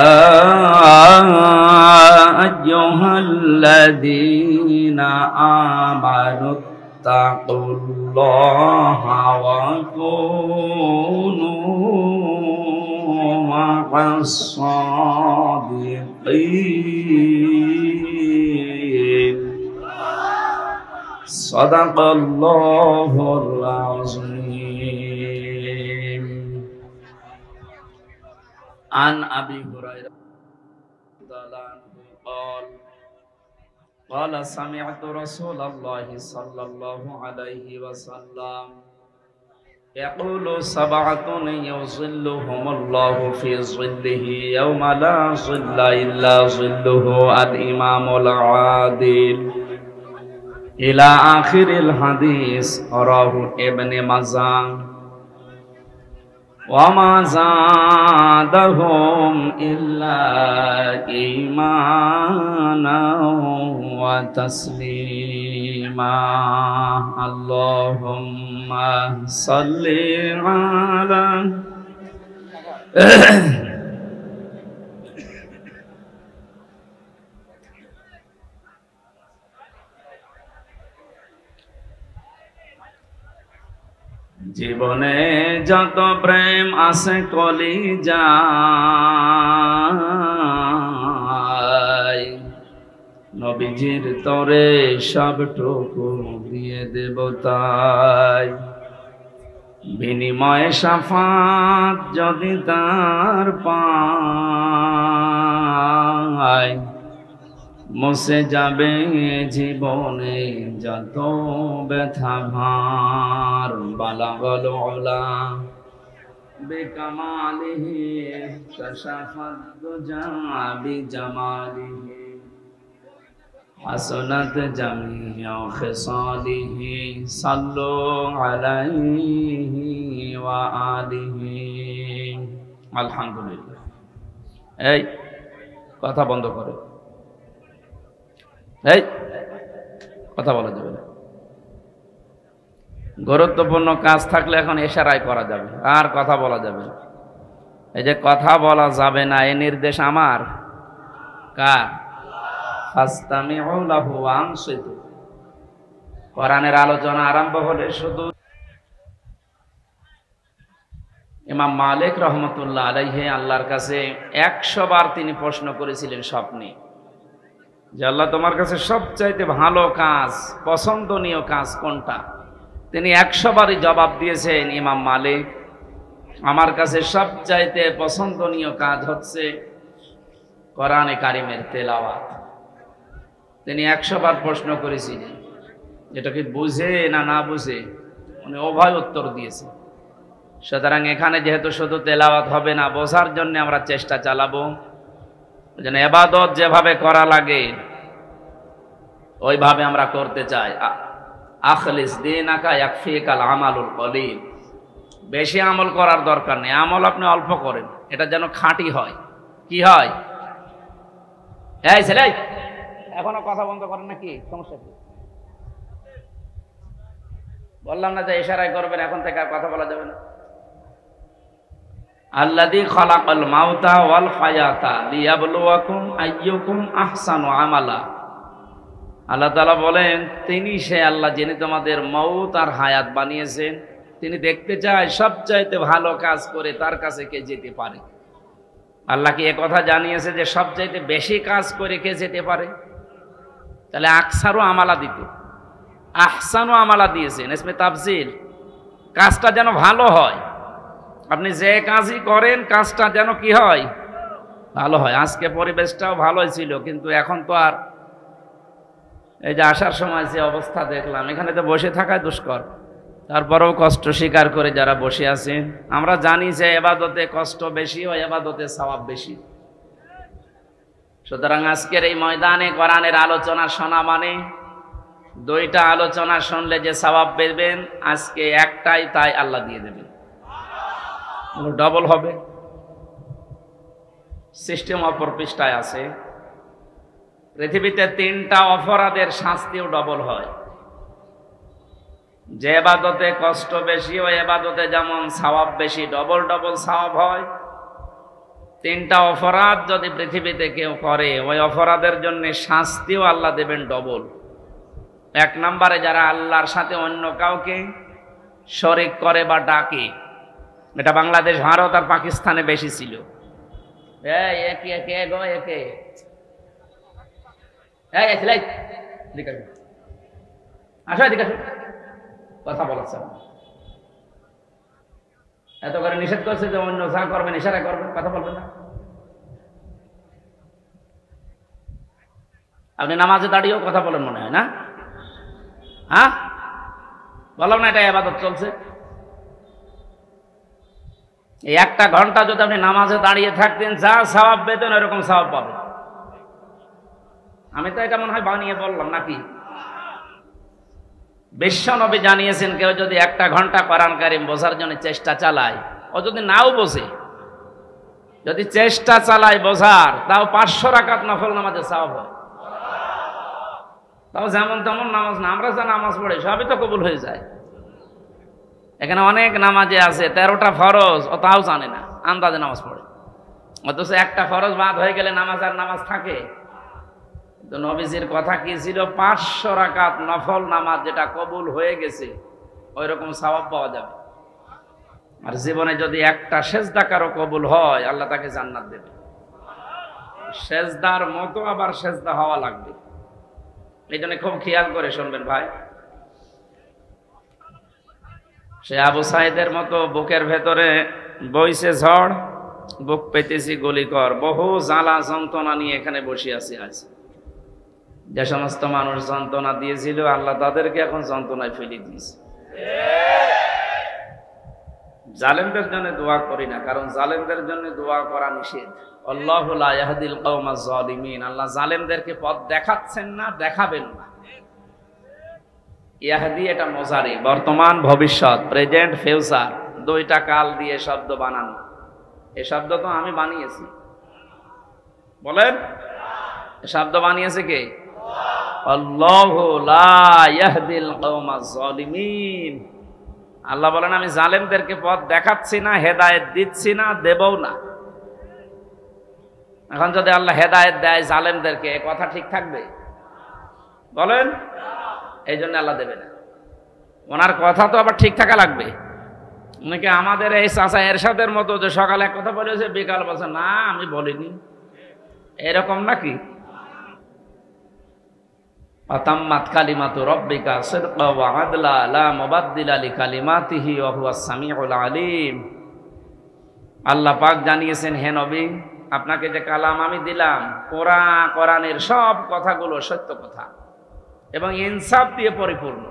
A: আইয়ুহাল্লাযীনা আমানু তাকুল্লাহা ওয়া কুনু মা'আস সাদিকিন। সাদাকাল্লাহুল আযীম। আন আবি হুরায়রা قال سمعت رسول الله صلى الله عليه وسلم يقول 7 يظلهم الله في ظله يوم لا ظل إلا ظله الإمام العادل إلى آخر الحديث. رواه ابن ماجه. وما زادهم إلا إيمانا وتسليما. اللهم صل على জীবনে যত প্রেম আছে কলিজায়, নবীজির তরে সবটুকু দিয়ে দেব তাই। বিনিময়ে শাফাত যদি তার পাই, মুছে যাবে জীবনে যত ব্যথা ভার। বালাগল উলা বিকামালিহি কাশাফাত দুজা বিজামালিহি হাসানাত জামিউ খিসালিহি সাল্লু আলাইহি ওয়া আলিহি। আলহামদুলিল্লাহ। এই কথা বন্ধ করো, এই কথা বলা যাবে না। গুরুত্বপূর্ণ কাজ থাকলে এখন ইশারায় করা যাবে, আর কথা বলা যাবে না। এই যে কথা বলা যাবে না, এই নির্দেশ আমার কার? ফাসতামিউ লাহু ওয়া আনসিতু। কোরআনের আলোচনা আরম্ভ হলে শুধু ইমাম মালিক রহমতুল্লাহ আলাইহি আল্লাহর কাছে 100 বার তিনি প্রশ্ন করেছিলেন স্বপ্নে, যে আল্লাহ তোমার কাছে সবচাইতে ভালো কাজ, পছন্দনীয় কাজ কোনটা? তিনি 100 বারই জবাব দিয়েছেন, ইমাম মালিক, আমার কাছে সবচাইতে পছন্দনীয় কাজ হচ্ছে কোরআনে কারিমের তেলাওয়াত। তিনি 100 বার প্রশ্ন করেছিলেন, যেটা কি বুঝে না না বুঝে, উনি উভয় উত্তর দিয়েছে। সুতরাং এখানে যেহেতু শুধু তেলাওয়াত হবে না, বোঝার জন্য আমরা চেষ্টা চালাবো যেন ইবাদত যেভাবে করা লাগে ওইভাবে আমরা করতে চাই। আখলিস দীনাকা ইয়াকফিকাল আমালুল কলিল। বেশি আমল করার দরকার নেই, আমল আপনি অল্প করেন, এটা যেন খাঁটি হয়। কি হয়? এই ছেলে, এখনো কথা বন্ধ করেন নাকি? সমস্যা কি? বললাম না যে ইশারায় করবেন, এখন থেকে আর কথা বলা যাবে না। আল্লাযী খালাকাল মাউতা ওয়াল হায়াতা লিয়াবলুয়াকুম আইয়ুকুম আহসানু আমালা। আল্লাহ তাআলা বলেন, তিনি সে আল্লাহ যিনি তোমাদের মউত আর হায়াত বানিয়েছেন। তিনি দেখতে চায় সবচাইতে ভালো কাজ করে তার কাছে কে যেতে পারে। আল্লাহ কি একথা জানিয়েছে যে সবচাইতে বেশি কাজ করে কে যেতে পারে? তাহলে আকসারু আমালা দিতে, আহসানু আমালা দিয়েছেন, ইসমে তাফজিল। কাজটা যেন ভালো হয়, আপনি যে কাজই করেন কাজটা যেন কি হয়? ভালো হয়। আজকে পরিবেশটাও ভালোই ছিল, কিন্তু এখন তো আর, এই যে আসার সময় যে অবস্থা দেখলাম, এখানে তো বসে থাকায় দুষ্কর, তারপরেও কষ্ট স্বীকার করে যারা বসে আছেন। আমরা জানি যে ইবাদতে কষ্ট বেশি হয়, ইবাদতে সওয়াব বেশি। সুতরাং আজকের এই ময়দানে কোরআনের আলোচনা শোনা মানে, দুইটা আলোচনা শুনলে যে সওয়াব পেবেন, আজকে একটাই, তাই আল্লাহ দিয়ে দেবেন, ডবল হবে। সিস্টেম অপর পৃষ্ঠায় আছে। পৃথিবীতে 3টা অপরাধের শাস্তিও ডবল হয়। যে ইবাদতে কষ্ট বেশি, ওই ইবাদতে যেমন সওয়াব বেশি, ডবল ডবল সওয়াব হয়। 3টা অপরাধ যদি পৃথিবীতে কেউ করে, ওই অপরাধের জন্য শাস্তিও আল্লাহ দেবেন ডবল। 1 নম্বরে যারা আল্লাহর সাথে অন্য কাউকে শরীক করে বা ডাকে, এটা বাংলাদেশ, ভারত আর পাকিস্তানে বেশি ছিল। কথা বলাচ্ছে এত করে নিষেধ করছে যে অন্য যা করবেন ইশারা করবেন, কথা বলবেন না। আপনি নামাজে দাঁড়িয়েও কথা বলেন মনে হয় না? হ্যাঁ, বললাম না এটা ইবাদত চলছে। এই 1টা ঘন্টা যদি আপনি নামাজে দাঁড়িয়ে থাকতেন, যা সওয়াব পেতেন এরকম সওয়াব পাবেন। আমি তো এটা মনে হয় বানিয়ে বললাম নাকি? বিশ্বনবী জানিয়েছেন, কেউ যদি 1টা ঘন্টা কোরআন কারীম বোঝার জন্য চেষ্টা চালায়, ও যদি নাও বোঝে, যদি চেষ্টা চালায় বোঝার, তাও 500 রাকাত নফল নামাজের সওয়াব হয়। তাও যেমন তেমন নামাজ না, আমরা যা নামাজ পড়ি সবই তো কবুল হয়ে যায়। এখানে অনেক নামাজে আছে 13টা ফরজ, ও তাও জানে না, আন্দাজে নামাজ পড়ে। অথচ 1টা ফরজ বাদ হয়ে গেলে নামাজ আর নামাজ থাকে? তো নবীজির কথা কি ছিল? 500 রাকাত নফল নামাজ যেটা কবুল হয়ে গেছে, ওই রকম সওয়াব পাওয়া যাবে। আর জীবনে যদি 1টা সেজদা কারো কবুল হয়, আল্লাহ তাকে জান্নাত দেবে। সেজদার মতো আবার সেজদা হওয়া লাগবে। এই জন্য খুব খেয়াল করে শুনবেন ভাই। সে আবু সাইদের মতো বুকের ভেতরে বইছে ঝড়, বুক পেতেছি গুলিকর, বহু জ্বালা যন্ত্রণা নিয়ে এখানে বসে আছি। আজ যে সমস্ত মানুষ যন্ত্রণা দিয়েছিল, আল্লাহ তাদেরকে এখন যন্ত্রণায় ফেলে দিয়েছে। জালেমদের জন্য দোয়া করি না, কারণ জালেমদের জন্য দোয়া করা নিষেধ। আল্লাহু লা ইয়াহদিল কওমাজ জালিমিন। আল্লাহ জালেমদেরকে পথ দেখাচ্ছেন না, দেখাবেন না। ইয়াহদি এটা মুজারি, বর্তমান ভবিষ্যৎ, প্রেজেন্ট ফিউচার, 2টা কাল দিয়ে শব্দ বানানো। এই শব্দ তো আমি বানিয়েছি, বলেন শব্দ বানিয়েছে কে? আল্লাহু লা ইয়াহদিল কওমাজ জালিমিন। আল্লাহ বলেন আমি জালেমদেরকে পথ দেখাচ্ছি না, হেদায়েত দিচ্ছি না, দেবও না। এখন যদি আল্লাহ হেদায়েত দেয় জালেমদেরকে, এ কথা ঠিক থাকবে? বলেন। এই জন্য আল্লাহ দেবে না। ওনার কথা তো আবার ঠিক থাকা লাগবে। নাকি আমাদের এই চাচা এরশাদের মতো যে সকালে এক কথা বলেছে বিকাল বলছে না আমি বলিনি, এরকম নাকি? আতাম্মাত কালিমাতু রাব্বিকা সিদকা ওয়া আদলা লা মুবাদদিলা লিকালিমাতিহি ওয়া হুয়াস সামিউল আলিম। আল্লাহ পাক জানিয়েছেন, হে নবী, আপনাকে যে কালাম আমি দিলাম, কোরআনের সব কথাগুলো সত্য কথা এবং ইনসাফ দিয়ে পরিপূর্ণ।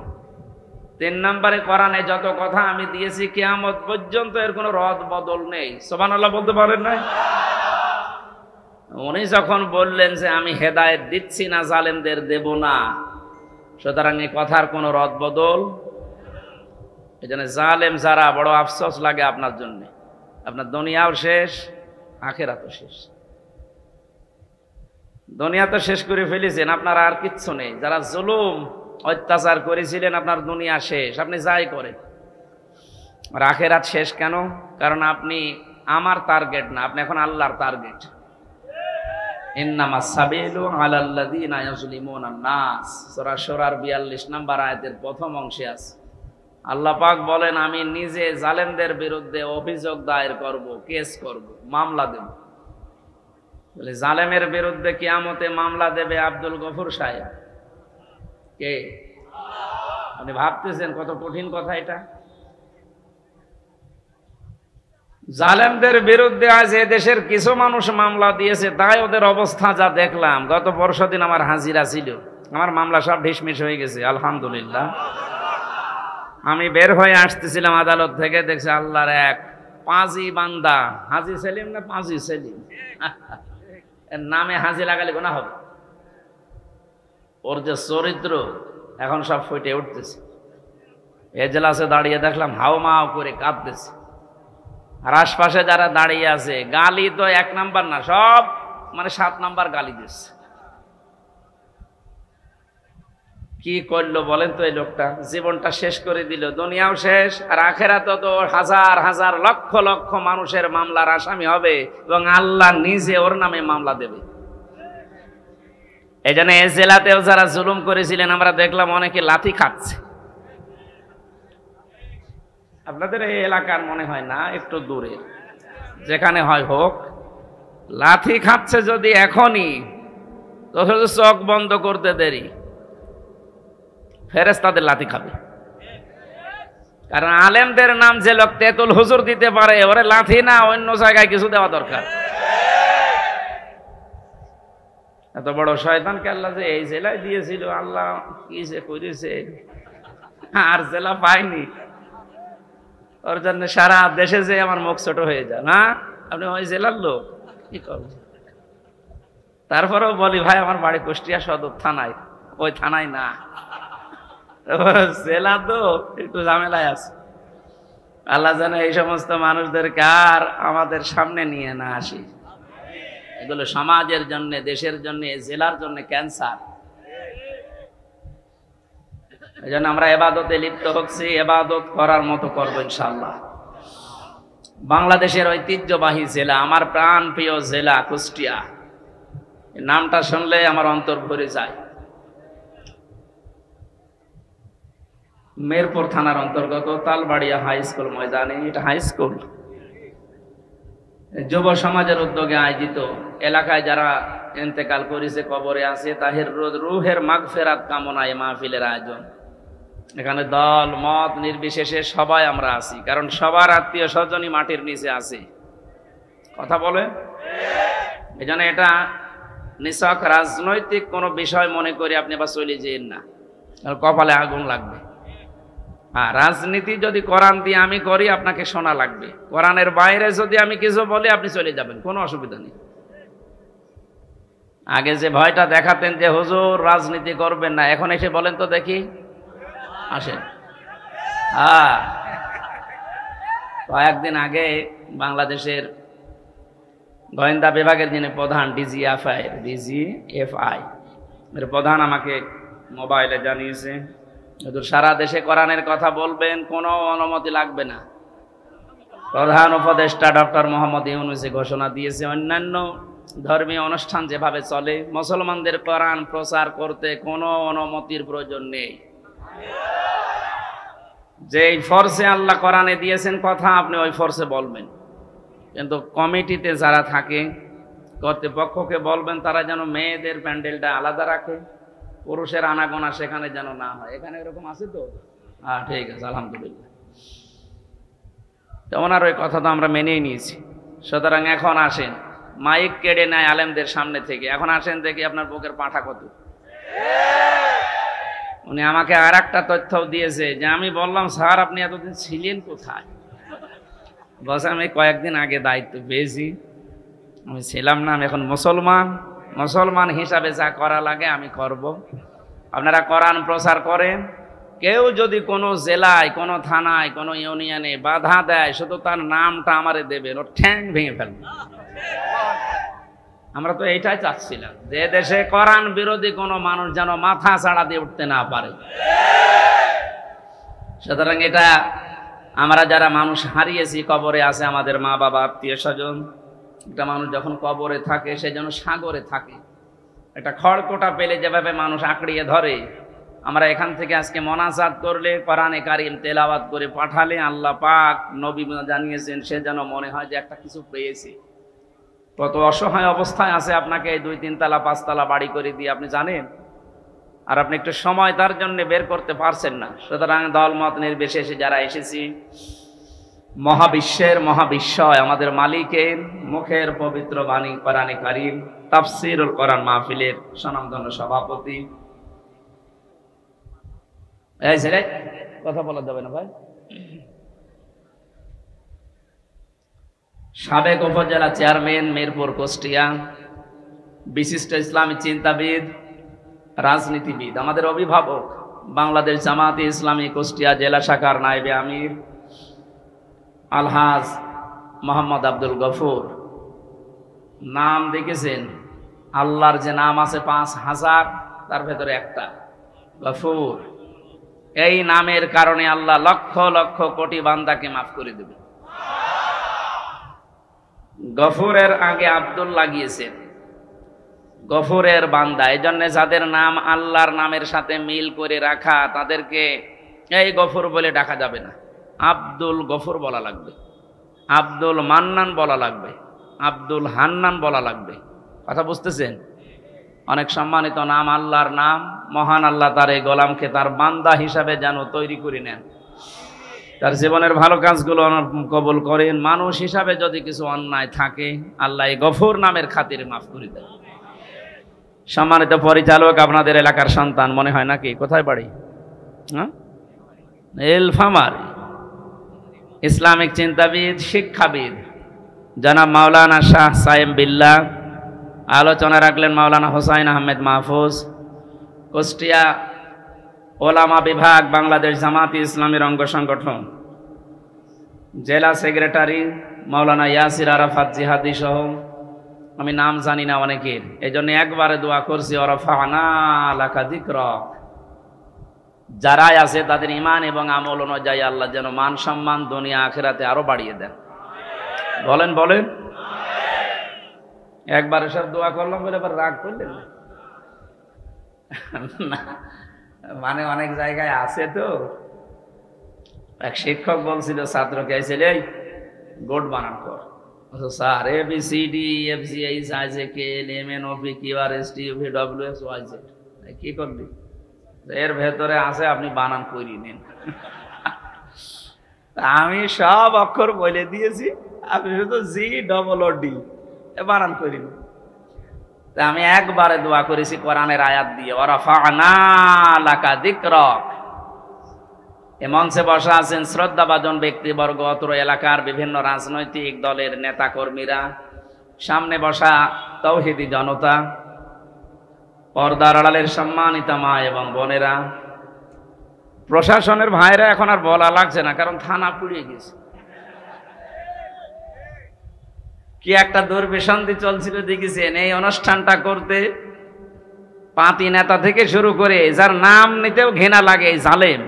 A: 3 নম্বরে, কোরআনে যত কথা আমি দিয়েছি কিয়ামত পর্যন্ত এর কোনো রদ বদল নেই। সুবহানাল্লাহ বলতে পারেন না? উনি যখন বললেন যে আমি হেদায়েত দিচ্ছি না, জালেমদের দেব না, সুতরাং এই কথার কোনো রদ বদল। এই জন্য জালেম যারা, বড় আফসোস লাগে আপনার জন্য। আপনার দুনিয়াও শেষ, আখিরাতও শেষ। দুনিয়া তো শেষ করে ফেলেছেন, আপনার আর কিচ্ছু নেই। যারা জুলুম অত্যাচার করেছিলেন, আপনার দুনিয়া শেষ, আপনি যাই করেন। আর আখিরাত শেষ কেন? কারণ আপনি আমার টার্গেট না, আপনি এখন আল্লাহর টার্গেট। ইন্নামাস সাবিলু আলাল্লাযিনা ইয়াজলিমুনান নাস, সূরা শুরার 42 নম্বর আয়াতের প্রথম অংশে আছে। আল্লাহ পাক বলেন আমি নিজে জালেমদের বিরুদ্ধে অভিযোগ দায়ের করব, কেস করব, মামলা দেব। বলে জালেমের বিরুদ্ধে কিয়ামতে মামলা দেবে আব্দুল গফুর সাহেব। কে? আপনি ভাবতেছেন কত কঠিন কথা এটা? জালেমদের বিরুদ্ধে আজ এ দেশের কিছু মানুষ মামলা দিয়েছে, তাই ওদের অবস্থা যা দেখলাম। গত পরশুদিন আমার হাজিরা ছিল, আমার মামলা সব ঢিসমিস হয়ে গেছে আলহামদুলিল্লাহ। আমি বের হয়ে আসতেছিলাম আদালত থেকে, দেখছি আল্লাহর এক পাঁজি বান্দা, হাজি সেলিম না পাঁজি সেলিম, এর নামে হাজি লাগালে গোনা হবে। ওর যে চরিত্র এখন সব ফুটে উঠতেছে। এজলাসে দাঁড়িয়ে দেখলাম হাওমাও করে কাঁদতেছে, আর আশপাশে যারা দাঁড়িয়ে আছে গালি তো 1 নাম্বার না, সব মানে 7 নাম্বার গালি দিচ্ছে। কি করলো বলেন তো এই লোকটা? জীবনটা শেষ করে দিল, দুনিয়াও শেষ, আর আখেরাতে তো হাজার হাজার লক্ষ লক্ষ মানুষের মামলার আসামি হবে এবং আল্লাহ নিজে ওর নামে মামলা দেবে। এই জন্য এই জেলাতেও যারা জুলুম করেছিলেন আমরা দেখলাম অনেকে লাথি খাচ্ছে। আপনাদের এই এলাকার মনে হয় না, একটু দূরে যেখানে হয় হোক, লাথি খাচ্ছে যদি এখনই, তো চোখ বন্ধ করতে দেরি, ফেরেশতাদের লাথি খাবে। কারণ আলেমদের নাম যে লোক তেতুল হুজুর দিতে পারে, ওরে লাথি না অন্য জায়গায় কিছু দেওয়া দরকার। এত বড় শয়তানকে আল্লাহ যে এই জেলায় দিয়েছিল, আল্লাহ কি যে করেছে, আর জেলা পাইনি। ওর জন্য সারা দেশে যে আমার মুখ ছোট হয়ে যায় না, আপনি ওই জেলার লোক, কি করবেন? তারপরেও বলি ভাই আমার বাড়ি কুষ্টিয়া সদর থানায়, ওই থানায় না, জেলা তো একটু ঝামেলায় আছে। আল্লাহ যেন এই সমস্ত মানুষদেরকে আর আমাদের সামনে নিয়ে না আসি। এগুলো সমাজের জন্য, দেশের জন্য, জেলার জন্য ক্যান্সার। এই জন্য আমরা ইবাদতে লিপ্ত হচ্ছি, ইবাদত করার মতো করবো ইনশাআল্লাহ। বাংলাদেশের ঐতিহ্যবাহী জেলা, আমার প্রাণ প্রিয় জেলা কুষ্টিয়া, নামটা শুনলে আমার অন্তর ভরে যায়। মেরপুর থানার অন্তর্গত তালবাড়িয়া হাই স্কুল ময়দানে, এটা হাই স্কুল, যুব সমাজের উদ্যোগে আয়োজিত, এলাকায় যারা ইন্তেকাল করেছে, কবরে আছে, তাদের রুহের মাগফিরাত কামনায় মাহফিলের আয়োজন। এখানে দল মত নির্বিশেষে সবাই আমরা আছি, কারণ সবার আত্মীয় স্বজনই মাটির নিচে আছে। কথা বলে, এই জন্য এটা নিছক রাজনৈতিক কোনো বিষয় মনে করে আপনি বা চলে যেন না, কপালে আগুন লাগবে। আর রাজনীতি যদি কোরআন দিয়ে আমি করি, আপনাকে শোনা লাগবে। কোরআনের বাইরে যদি আমি কিছু বলি, আপনি চলে যাবেন, কোনো অসুবিধা নেই। আগে যে ভয়টা দেখাতেন যে হুজুর রাজনীতি করবেন না, এখন এসে বলেন তো দেখি, আসেন। কয়েকদিন আগে বাংলাদেশের গোয়েন্দা বিভাগের যিনি প্রধান, ডিজিএফআই এর প্রধান আমাকে মোবাইলে জানিয়েছে হুজুর সারা দেশে কোরআনের কথা বলবেন, কোনো অনুমতি লাগবে না। প্রধান উপদেষ্টা ডক্টর মোহাম্মদ ইউনূসী ঘোষণা দিয়েছে, অন্যান্য ধর্মীয় অনুষ্ঠান যেভাবে চলে মুসলমানদের কোরআন প্রচার করতে কোনো অনুমতির প্রয়োজন নেই। যেই ফোর্সে আল্লাহ কোরআনে দিয়েছেন কথা, আপনি ওই ফোর্সে বলবেন। কিন্তু কমিটিতে যারা থাকে, কর্তৃপক্ষকে বলবেন তারা যেন মেয়েদের প্যান্ডেলটা আলাদা রাখে, পুরুষের আনাগোনা সেখানে যেন না হয়। এখানে এরকম আছে তো? হ্যাঁ, ঠিক আছে, আলহামদুলিল্লাহ। ওনার ওই কথা তো আমরা মেনেই নিয়েছি। সুতরাং এখন আসেন, মাইক কেড়ে নেয় আলেমদের সামনে থেকে। এখন আসেন দেখি আপনার বুকের পাঁঠা কত। উনি আমাকে আর একটা তথ্য দিয়েছে যে আমি বললাম, স্যার আপনি এতদিন ছিলেন কোথায়? বলছে আমি কয়েকদিন আগে দায়িত্ব পেয়েছি, আমি ছিলাম না, আমি এখন মুসলমান হিসাবে যা করা লাগে আমি করব। আপনারা কোরআন প্রচার করেন, কেউ যদি কোনো জেলায়, কোনো থানায়, কোনো ইউনিয়নে বাধা দেয়, শুধু তার নামটা আমারে দেবেন, ওর ঠ্যাং ভেঙে ফেলবেন। আমরা তো এইটাই চাচ্ছিলাম, যে দেশে কোরআন বিরোধী কোনো মানুষ যেন মাথা ছাড়া দিয়ে উঠতে না পারে। সুতরাং এটা আমরা যারা মানুষ হারিয়েছি, কবরে আছে আমাদের মা বাবা, আত্মীয় স্বজন, একটা মানুষ যখন কবরে থাকে সে যেন সাগরে থাকে। একটা খড়কোটা পেলে যেভাবে মানুষ আঁকড়িয়ে ধরে, আমরা এখান থেকে আজকে মোনাজাত করলে, কোরআনে কারিম তেলাওয়াত করে পাঠালে, আল্লাহ পাক নবী জানিয়েছেন, সে যেন মনে হয় যে একটা কিছু পেয়েছে। কত অসহায় অবস্থায় আছে, আপনাকে এই 2, 3 তলা 5 তলা বাড়ি করে দিয়ে আপনি জানেন, আর আপনি একটু সময় তার জন্য বের করতে পারছেন না। সুতরাং দলমত নির্বিশেষে যারা এসেছি, মহাবিশ্বের মহাবিশ্বয় আমাদের মালিকের মুখের পবিত্র বাণী কোরআনে কারিম তাফসীরুল কোরআন মাহফিলের স্বনামধন্য সভাপতি, এই ছেলে কথা বলা যাবে না ভাই, সাবেক উপজেলা চেয়ারম্যান মিরপুর কুষ্টিয়া, বিশিষ্ট ইসলামী চিন্তাবিদ, রাজনীতিবিদ, আমাদের অভিভাবক, বাংলাদেশ জামাতে ইসলামী কুষ্টিয়া জেলা শাখার নায়েবে আমির আলহাজ মোহাম্মদ আব্দুল গফুর। নাম দেখেছেন? আল্লাহর যে নাম আছে 5000, তার ভেতরে একটা গফুর। এই নামের কারণে আল্লাহ লক্ষ লক্ষ কোটি বান্দাকে মাফ করে দেবে। গফুরের আগে আব্দুল লাগিয়েছেন, গফুরের বান্দা। এই জন্য যাদের নাম আল্লাহর নামের সাথে মিল করে রাখা, তাদেরকে এই গফুর বলে ডাকা যাবে না, আব্দুল গফুর বলা লাগবে, আব্দুল মান্নান বলা লাগবে, আব্দুল হান্নান বলা লাগবে। কথা বুঝতেছেন? অনেক সম্মানিত নাম, আল্লাহর নাম। মহান আল্লাহ তার এই গোলামকে তার বান্দা হিসাবে যেন তৈরি করে নেন, তার জীবনের ভালো কাজগুলো কবুল করেন। মানুষ হিসাবে যদি কিছু অন্যায় থাকে, আল্লাহ এই গফুর নামের খাতিরে মাফ করে দেন। সম্মানিত পরিচালক, আপনাদের এলাকার সন্তান মনে হয় নাকি? কোথায় বাড়ি? হ্যাঁ, এলফামারী। ইসলামিক চিন্তাবিদ, শিক্ষাবিদ জনাব মাওলানা শাহ সায়েম বিল্লাহ। আলোচনা রাখলেন মাওলানা হোসাইন আহমেদ মাহফুজ। কুষ্টিয়া ওলামা বিভাগ, বাংলাদেশ জামাতে ইসলামীর অঙ্গ সংগঠন, জেলা সেক্রেটারি মাওলানা ইয়াসির আরাফাত জিহাদি সহ আমি নাম জানি না অনেকের, এই জন্য একবারে দোয়া করছি, ওয়ারাফা'না লাকা যিকরাক। যারাই আছে তাদের ইমান এবং আমল অনুযায়ী আল্লাহ যেন মান সম্মান দুনিয়া আখিরাতে আরো বাড়িয়ে দেন। বলেন বলেন। একবারে সব দোয়া করলাম বলে এবার রাগ করলেন না, মানে অনেক জায়গায় আছে তো। এক শিক্ষক বলছিল ছাত্রকে, এসে এই গোট বানান কর। Sir ABCD FGH IJK LMN OP QRS T UV WX YZ, কি করবি? এর ভেতরে আছে, আপনি বানান করিয়ে নিন। আমি সব অক্ষর বলে দিয়েছি, আপনি শুধু GOOD বানান করিনি। আমি একবারে দোয়া করেছি কোরআনের আয়াত দিয়ে, ওয়ারাফা'না লাকা যিকরাক। এ মঞ্চে বসা আছেন শ্রদ্ধাভাজন ব্যক্তিবর্গ, অত্র এলাকার বিভিন্ন রাজনৈতিক দলের নেতা কর্মীরা, সামনে বসা তাওহীদি জনতা, পর্দার আড়ালের সম্মানিতা মা এবং বোনেরা, প্রশাসনের ভাইরা। এখন আর বলা লাগছে না, কারণ থানা পুড়িয়ে গেছে। কি একটা দুর্বিসন্ধি চলছিল দেখেছেন? এই অনুষ্ঠানটা করতে পাতি নেতা থেকে শুরু করে যার নাম নিতেও ঘৃণা লাগে জালেম,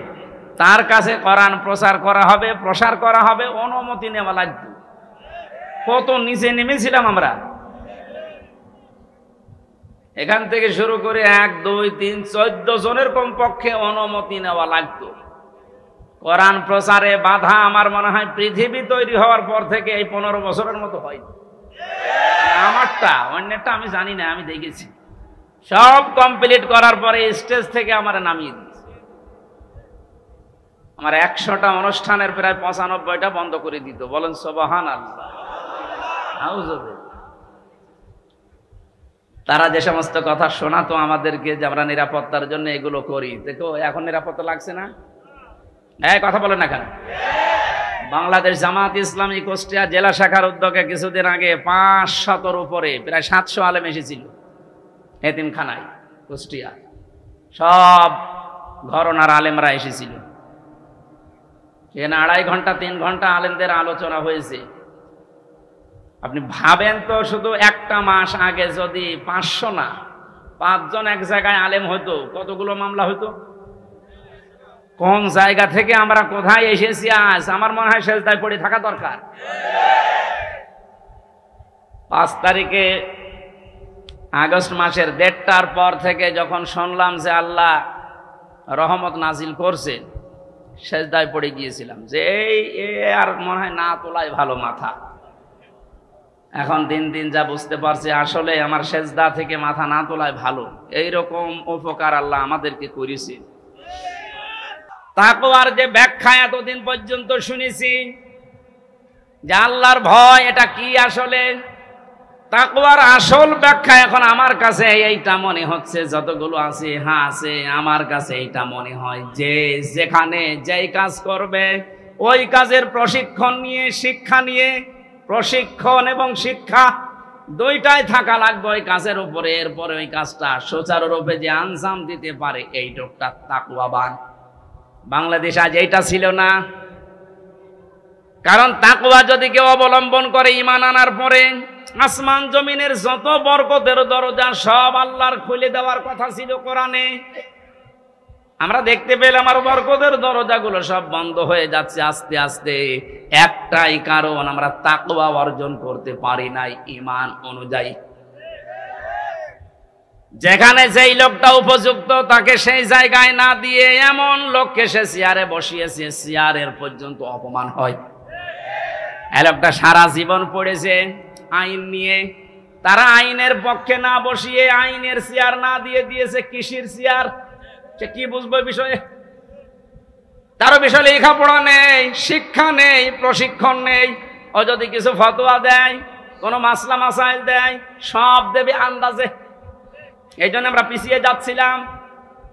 A: তার কাছে কোরআন প্রচার করা হবে, অনুমতি নেওয়া লাগবে। কত নিচে নেমেছিলাম আমরা। এখান থেকে শুরু করে 1, 2, 3, 14 জনের কমপক্ষে অনুমতি নেওয়া লাগতো। কোরআন প্রচারে বাধা আমার মনে হয় পৃথিবী তৈরি হওয়ার পর থেকে এই 15 বছরের মতো হয়। আমারটা, অন্যটা আমি জানি না, আমি দেখেছি। সব কমপ্লিট করার পরে স্টেজ থেকে আমার নামিয়ে দিয়েছে। আমার 100টা অনুষ্ঠানের প্রায় 95টা বন্ধ করে দিত। বলেন সুবহানাল্লাহ। তারা যে সমস্ত কথা শোনাতো আমাদেরকে যে আমরা নিরাপত্তার জন্য এগুলো করি, দেখো এখন নিরাপত্তা লাগছে না? কথা বলেন না কেন? বাংলাদেশ জামাত ইসলামী কুষ্টিয়া জেলা শাখার উদ্যোগে কিছুদিন আগে 500-র উপরে প্রায় 700 আলেম এসেছিল এতিমখানায় কুষ্টিয়া। সব ঘরনার আলেমরা এসেছিল। এখানে 2.5 ঘন্টা 3 ঘন্টা আলেমদের আলোচনা হয়েছে। আপনি ভাবেন তো, শুধু একটা মাস আগে যদি 500 না 5 জন এক জায়গায় আলেম হতো, কতগুলো মামলা হতো? কোন জায়গা থেকে আমরা কোথায় এসেছি আজ? আমার মনে হয় সেজদায় পড়ে থাকা দরকার। 5 তারিখে আগস্ট মাসের 1:30টার পর থেকে যখন শুনলাম যে আল্লাহ রহমত নাজিল করছে, সেজদায় পড়ে গিয়েছিলাম যে আর মনে হয় না তোলাই ভালো মাথা। এখন দিন দিন যা বুঝতে পারছি, আসলে আমার সেজদা থেকে মাথা না তোলাই ভালো। এইরকম উপকার আল্লাহ আমাদেরকে করেছে। তাকওয়ার যে ব্যাখ্যা এতদিন পর্যন্ত শুনেছি যে আল্লাহর ভয় এটা কি, আসলে তাকওয়ার আসল ব্যাখ্যা এখন আমার কাছে এইটা মনে হচ্ছে, যতগুলো আছে আছে আমার কাছে এইটা মনে হয় যে যেখানে যেই কাজ করবে ওই কাজের প্রশিক্ষণ নিয়ে, শিক্ষা নিয়ে, প্রশিক্ষণ এবং শিক্ষা দুইটাই থাকা লাগবে ওই কাজের উপরে। এরপরে ওই কাজটা সুচারুরূপে যে আঞ্জাম দিতে পারে, এই লোকটা তাকওয়াবান। বাংলাদেশ আজ এইটা ছিল না। কারণ তাকওয়া যদি কেউ অবলম্বন করে ঈমান আনার পরে, আসমান জমিনের যত বরকতের দরজা সব আল্লাহর খুলে দেওয়ার কথা ছিল কোরআনে। আমরা দেখতে পেলাম আর বরকতের দরজাগুলো সব বন্ধ হয়ে যাচ্ছে আস্তে আস্তে। একটাই কারণ, আমরা তাকওয়া অর্জন করতে পারি নাই ঈমান অনুযায়ী। যেখানে যেই লোকটা উপযুক্ত তাকে সেই জায়গায় না দিয়ে এমন লোককে সে চেয়ারে বসিয়েছে, চেয়ারের পর্যন্ত অপমান হয়। এই লোকটা সারা জীবন পড়েছে আইন নিয়ে, তারা আইনের পক্ষে না বসিয়ে আইনের চেয়ার না দিয়ে দিয়েছে কৃষির চেয়ার। সে কি বুঝবে বিষয়ে? তারও বিষয়ে লেখাপড়া নেই, শিক্ষা নেই, প্রশিক্ষণ নেই। ও যদি কিছু ফতোয়া দেয়, কোনো মাসলা মাসাইল দেয়, সব দেবে আন্দাজে। এই জন্য আমরা পিছিয়ে যাচ্ছিলাম।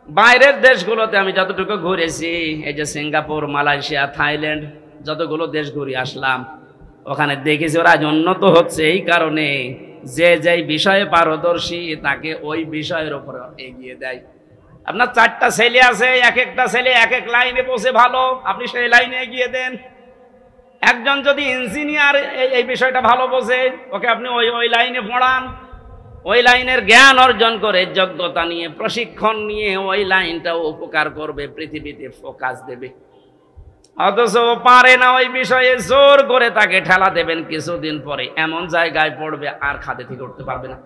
A: বাইরের দেশগুলোতে আমি যতটুকু ঘুরেছি, এই যে সিঙ্গাপুর, মালয়েশিয়া, থাইল্যান্ড, যতগুলো দেশ ঘুরে আসলাম, ওখানে দেখেছি ওরা উন্নত হচ্ছে এই কারণে যে যেই বিষয়ে পারদর্শী তাকে ওই বিষয়ের উপর এগিয়ে দেয়। আপনার 4টা ছেলে আছে, এক একটা ছেলে এক এক লাইনে বসে ভালো, আপনি সেই লাইনে এগিয়ে দেন। একজন যদি ইঞ্জিনিয়ার এই বিষয়টা ভালো বোঝে, ওকে আপনি ওই লাইনে পড়ান। ওই লাইনের জ্ঞান অর্জন করে, যোগ্যতা নিয়ে, প্রশিক্ষণ নিয়ে ওই লাইনটাও উপকার করবে, পৃথিবীতে ফোকাস দেবে। অথচ পারে না ওই বিষয়ে, জোর করে তাকে ঠেলা দেবেন, কিছুদিন পরে এমন জায়গায় পড়বে আর খাতে থেকে উঠতে পারবে না।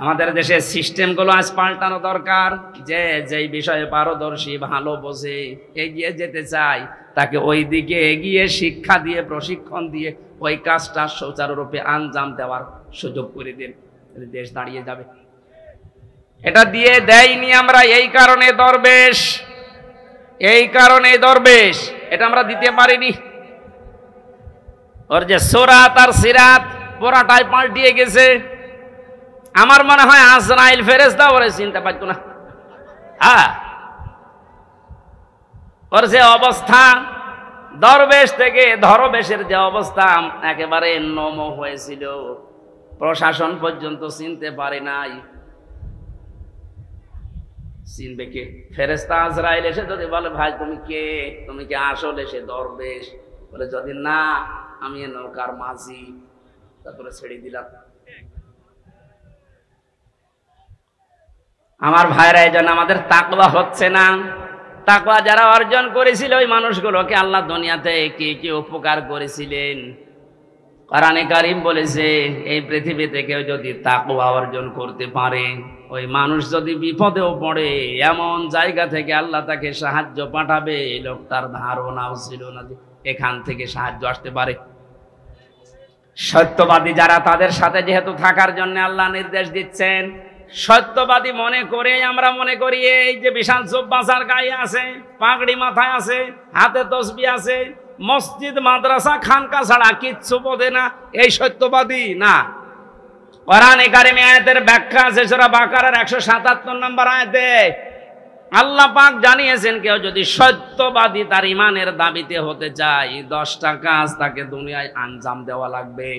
A: আমাদের দেশের সিস্টেমগুলো আজ পাল্টানো দরকার। যে যেই বিষয়ে পারদর্শী, ভালো বোঝে, এগিয়ে যেতে চায়, তাকে ওই দিকে এগিয়ে শিক্ষা দিয়ে, প্রশিক্ষণ দিয়ে ওই কাজটা সুচারুরূপে আঞ্জাম দেওয়ার সুযোগ করে দিন, দেশ দাঁড়িয়ে যাবে। এটা দিয়ে দেয়নি আমরা, এই কারণে দরবেশ, এটা আমরা দিতে পারিনি। ওর যে সুরাত আর সিরাত পুরাটাই পাল্টিয়ে গেছে। আমার মনে হয় আজরাইল ফেরেশতা ওরে চিন্তা পাইতো না। ওর যে অবস্থা, দরবেশ থেকে ধরবেশের যে অবস্থা, একেবারে নম হয়েছিল, প্রশাসন পর্যন্ত চিনতে পারে নাই। চিনবে কে? ফেরেশতা আজরাইল এসে যদি বলে, ভাই তুমি কে, তুমি কি আসলে সে দরবেশ? বলে যদি না, আমি এ নৌকার মাঝি, তারপরে ছেড়ে দিলাম। আমার ভাইরা, এই জন্য আমাদের তাকওয়া হচ্ছে না। তাকওয়া যারা অর্জন করেছিল ওই মানুষগুলোকে আল্লাহ দুনিয়াতে কি কি উপকার করেছিলেন। কোরআনে কারীম বলেছে, এই পৃথিবীতে কেউ যদি তাকওয়া অর্জন করতে পারে, ওই মানুষ যদি বিপদেও পড়ে, এমন জায়গা থেকে আল্লাহ তাকে সাহায্য পাঠাবে, এই লোকটার ধারণাও ছিল না যে এখান থেকে সাহায্য আসতে পারে। সত্যবাদী যারা, তাদের সাথে যেহেতু থাকার জন্য আল্লাহ নির্দেশ দিচ্ছেন, সত্যবাদী মনে করে আমরা মনে করি এই যে বিশাল জুব্বাসার গায়ে আছে, পাগড়ি মাথায় আছে, হাতে তসবিহ আছে, মসজিদ মাদ্রাসা খানকা ছাড়া কিচ্ছু বোঝে না, এই সত্যবাদী না। কোরআনে কারিমে আয়াতের ব্যাখ্যা আছে সূরা বাকারার 177 নম্বর আয়াতে আল্লাহ পাক জানিয়েছেন, কেউ যদি সত্যবাদী তার ইমানের দাবিতে হতে চায়, 10টা কাজ তাকে দুনিয়ায় আঞ্জাম দেওয়া লাগবে।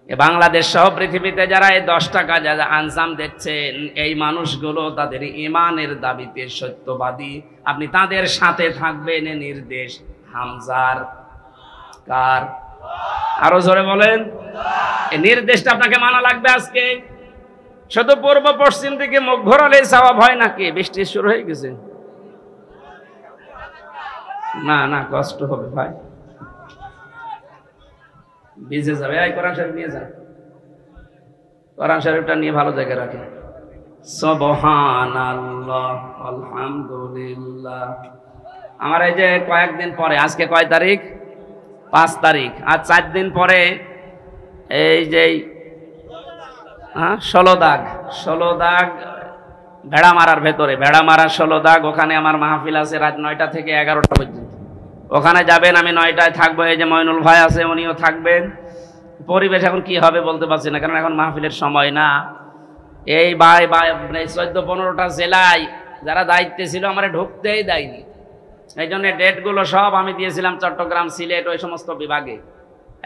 A: বাংলাদেশ সহ পৃথিবীতে যারা এই 10টা কাজ আঞ্জাম দেখছেন, এই মানুষগুলো তাদের ইমানের দাবিতে সত্যবাদী। আপনি তাদের সাথে থাকবেন, এ নির্দেশ হামজার। কার? আরো জোরে বলেন। এই নির্দেশটা আপনাকে মানা লাগবে আজকে। শুধু পূর্ব পশ্চিম দিকে মুখ ঘোরালে সওয়াব হয় নাকি? বৃষ্টি শুরু হয়ে গেছে। না না, কষ্ট হবে ভাই, ভিজে যাবে। এই কোরআন শরীফ নিয়ে যান, কোরআন শরীফটা নিয়ে ভালো জায়গায় রাখেন। সুবহানাল্লাহ, আলহামদুলিল্লাহ। আমার এই যে কয়েকদিন পরে, আজকে কয় তারিখ? 5 তারিখ। আর 4 দিন পরে এই যে 16 দাগ ভেড়ামারার ভেতরে, ভেড়ামারার 16 দাগ, ওখানে আমার মাহফিল আছে রাত 9টা থেকে 11টা পর্যন্ত। ওখানে যাবেন, আমি 9টায় থাকবো। এই যে মইনুল ভাই আছে, উনিও থাকবেন। পরিবেশ এখন কি হবে বলতে পারছি না, কারণ এখন মাহফিলের সময় না। এই 14-15টা জেলায় যারা দায়িত্বে ছিল আমার ঢুকতেই দেয়নি। এই জন্য ডেটগুলো সব আমি দিয়েছিলাম চট্টগ্রাম, সিলেট, ওই সমস্ত বিভাগে।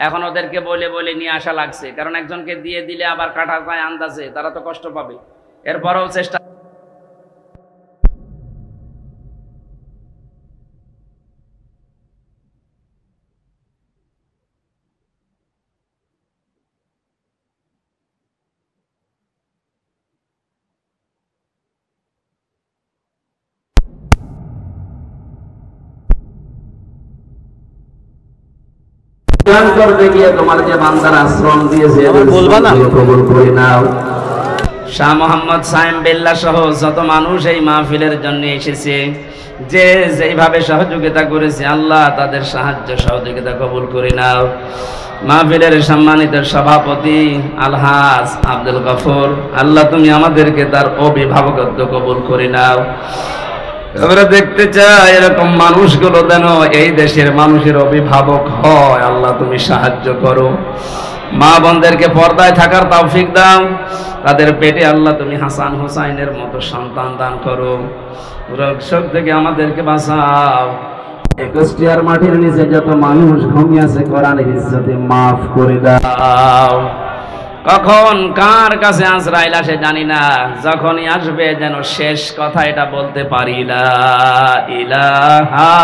A: এখন ওদেরকে বলে বলে নিয়ে আসা লাগছে, কারণ একজনকে দিয়ে দিলে আবার কাটা যায় আন্দাজে, তারা তো কষ্ট পাবে। এরপরেও চেষ্টা করতে গিয়ে তোমার যে বান্দার আশ্রম দিয়েছে বলবা না, কবুল করে নাও। শাহ মোহাম্মদ সাইম বিল্লাহ সহ যত মানুষ এই মাহফিলের জন্য এসেছে, যে যেইভাবে সহযোগিতা করেছে, আল্লাহ তাদের সাহায্য সহযোগিতা কবুল করে নাও। মাহফিলের সম্মানিত সভাপতি আলহাজ আব্দুল গফুর, আল্লাহ তুমি আমাদেরকে তার অভিভাবকত্ব কবুল করে নাও। আমরা দেখতে চাই এরকম মানুষগুলো যেন এই দেশের মানুষের অভিভাবক হয়। আল্লাহ তুমি সাহায্য করো। মা বোনদেরকে পর্দায় থাকার তৌফিক দাও। তাদের পেটে আল্লাহ তুমি হাসান হোসাইনের মতো সন্তান দান করো। রোগ শোক থেকে আমাদেরকে বাঁচাও। কুষ্টিয়ার মাটির নিচে যত মানুষ ঘুমিয়ে আছে, কোরআনের ইজ্জতে মাফ করে দাও। কখন কার কাছে আজরাইল আসে জানি না, যখনই আসবে যেন শেষ কথা এটা বলতে পারি, লা ইলাহা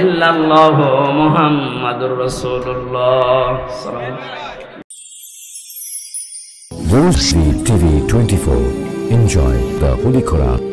A: ইল্লাল্লাহু মুহাম্মাদুর রাসূলুল্লাহ।
B: Rose TV 24. Enjoy the Holy Quran.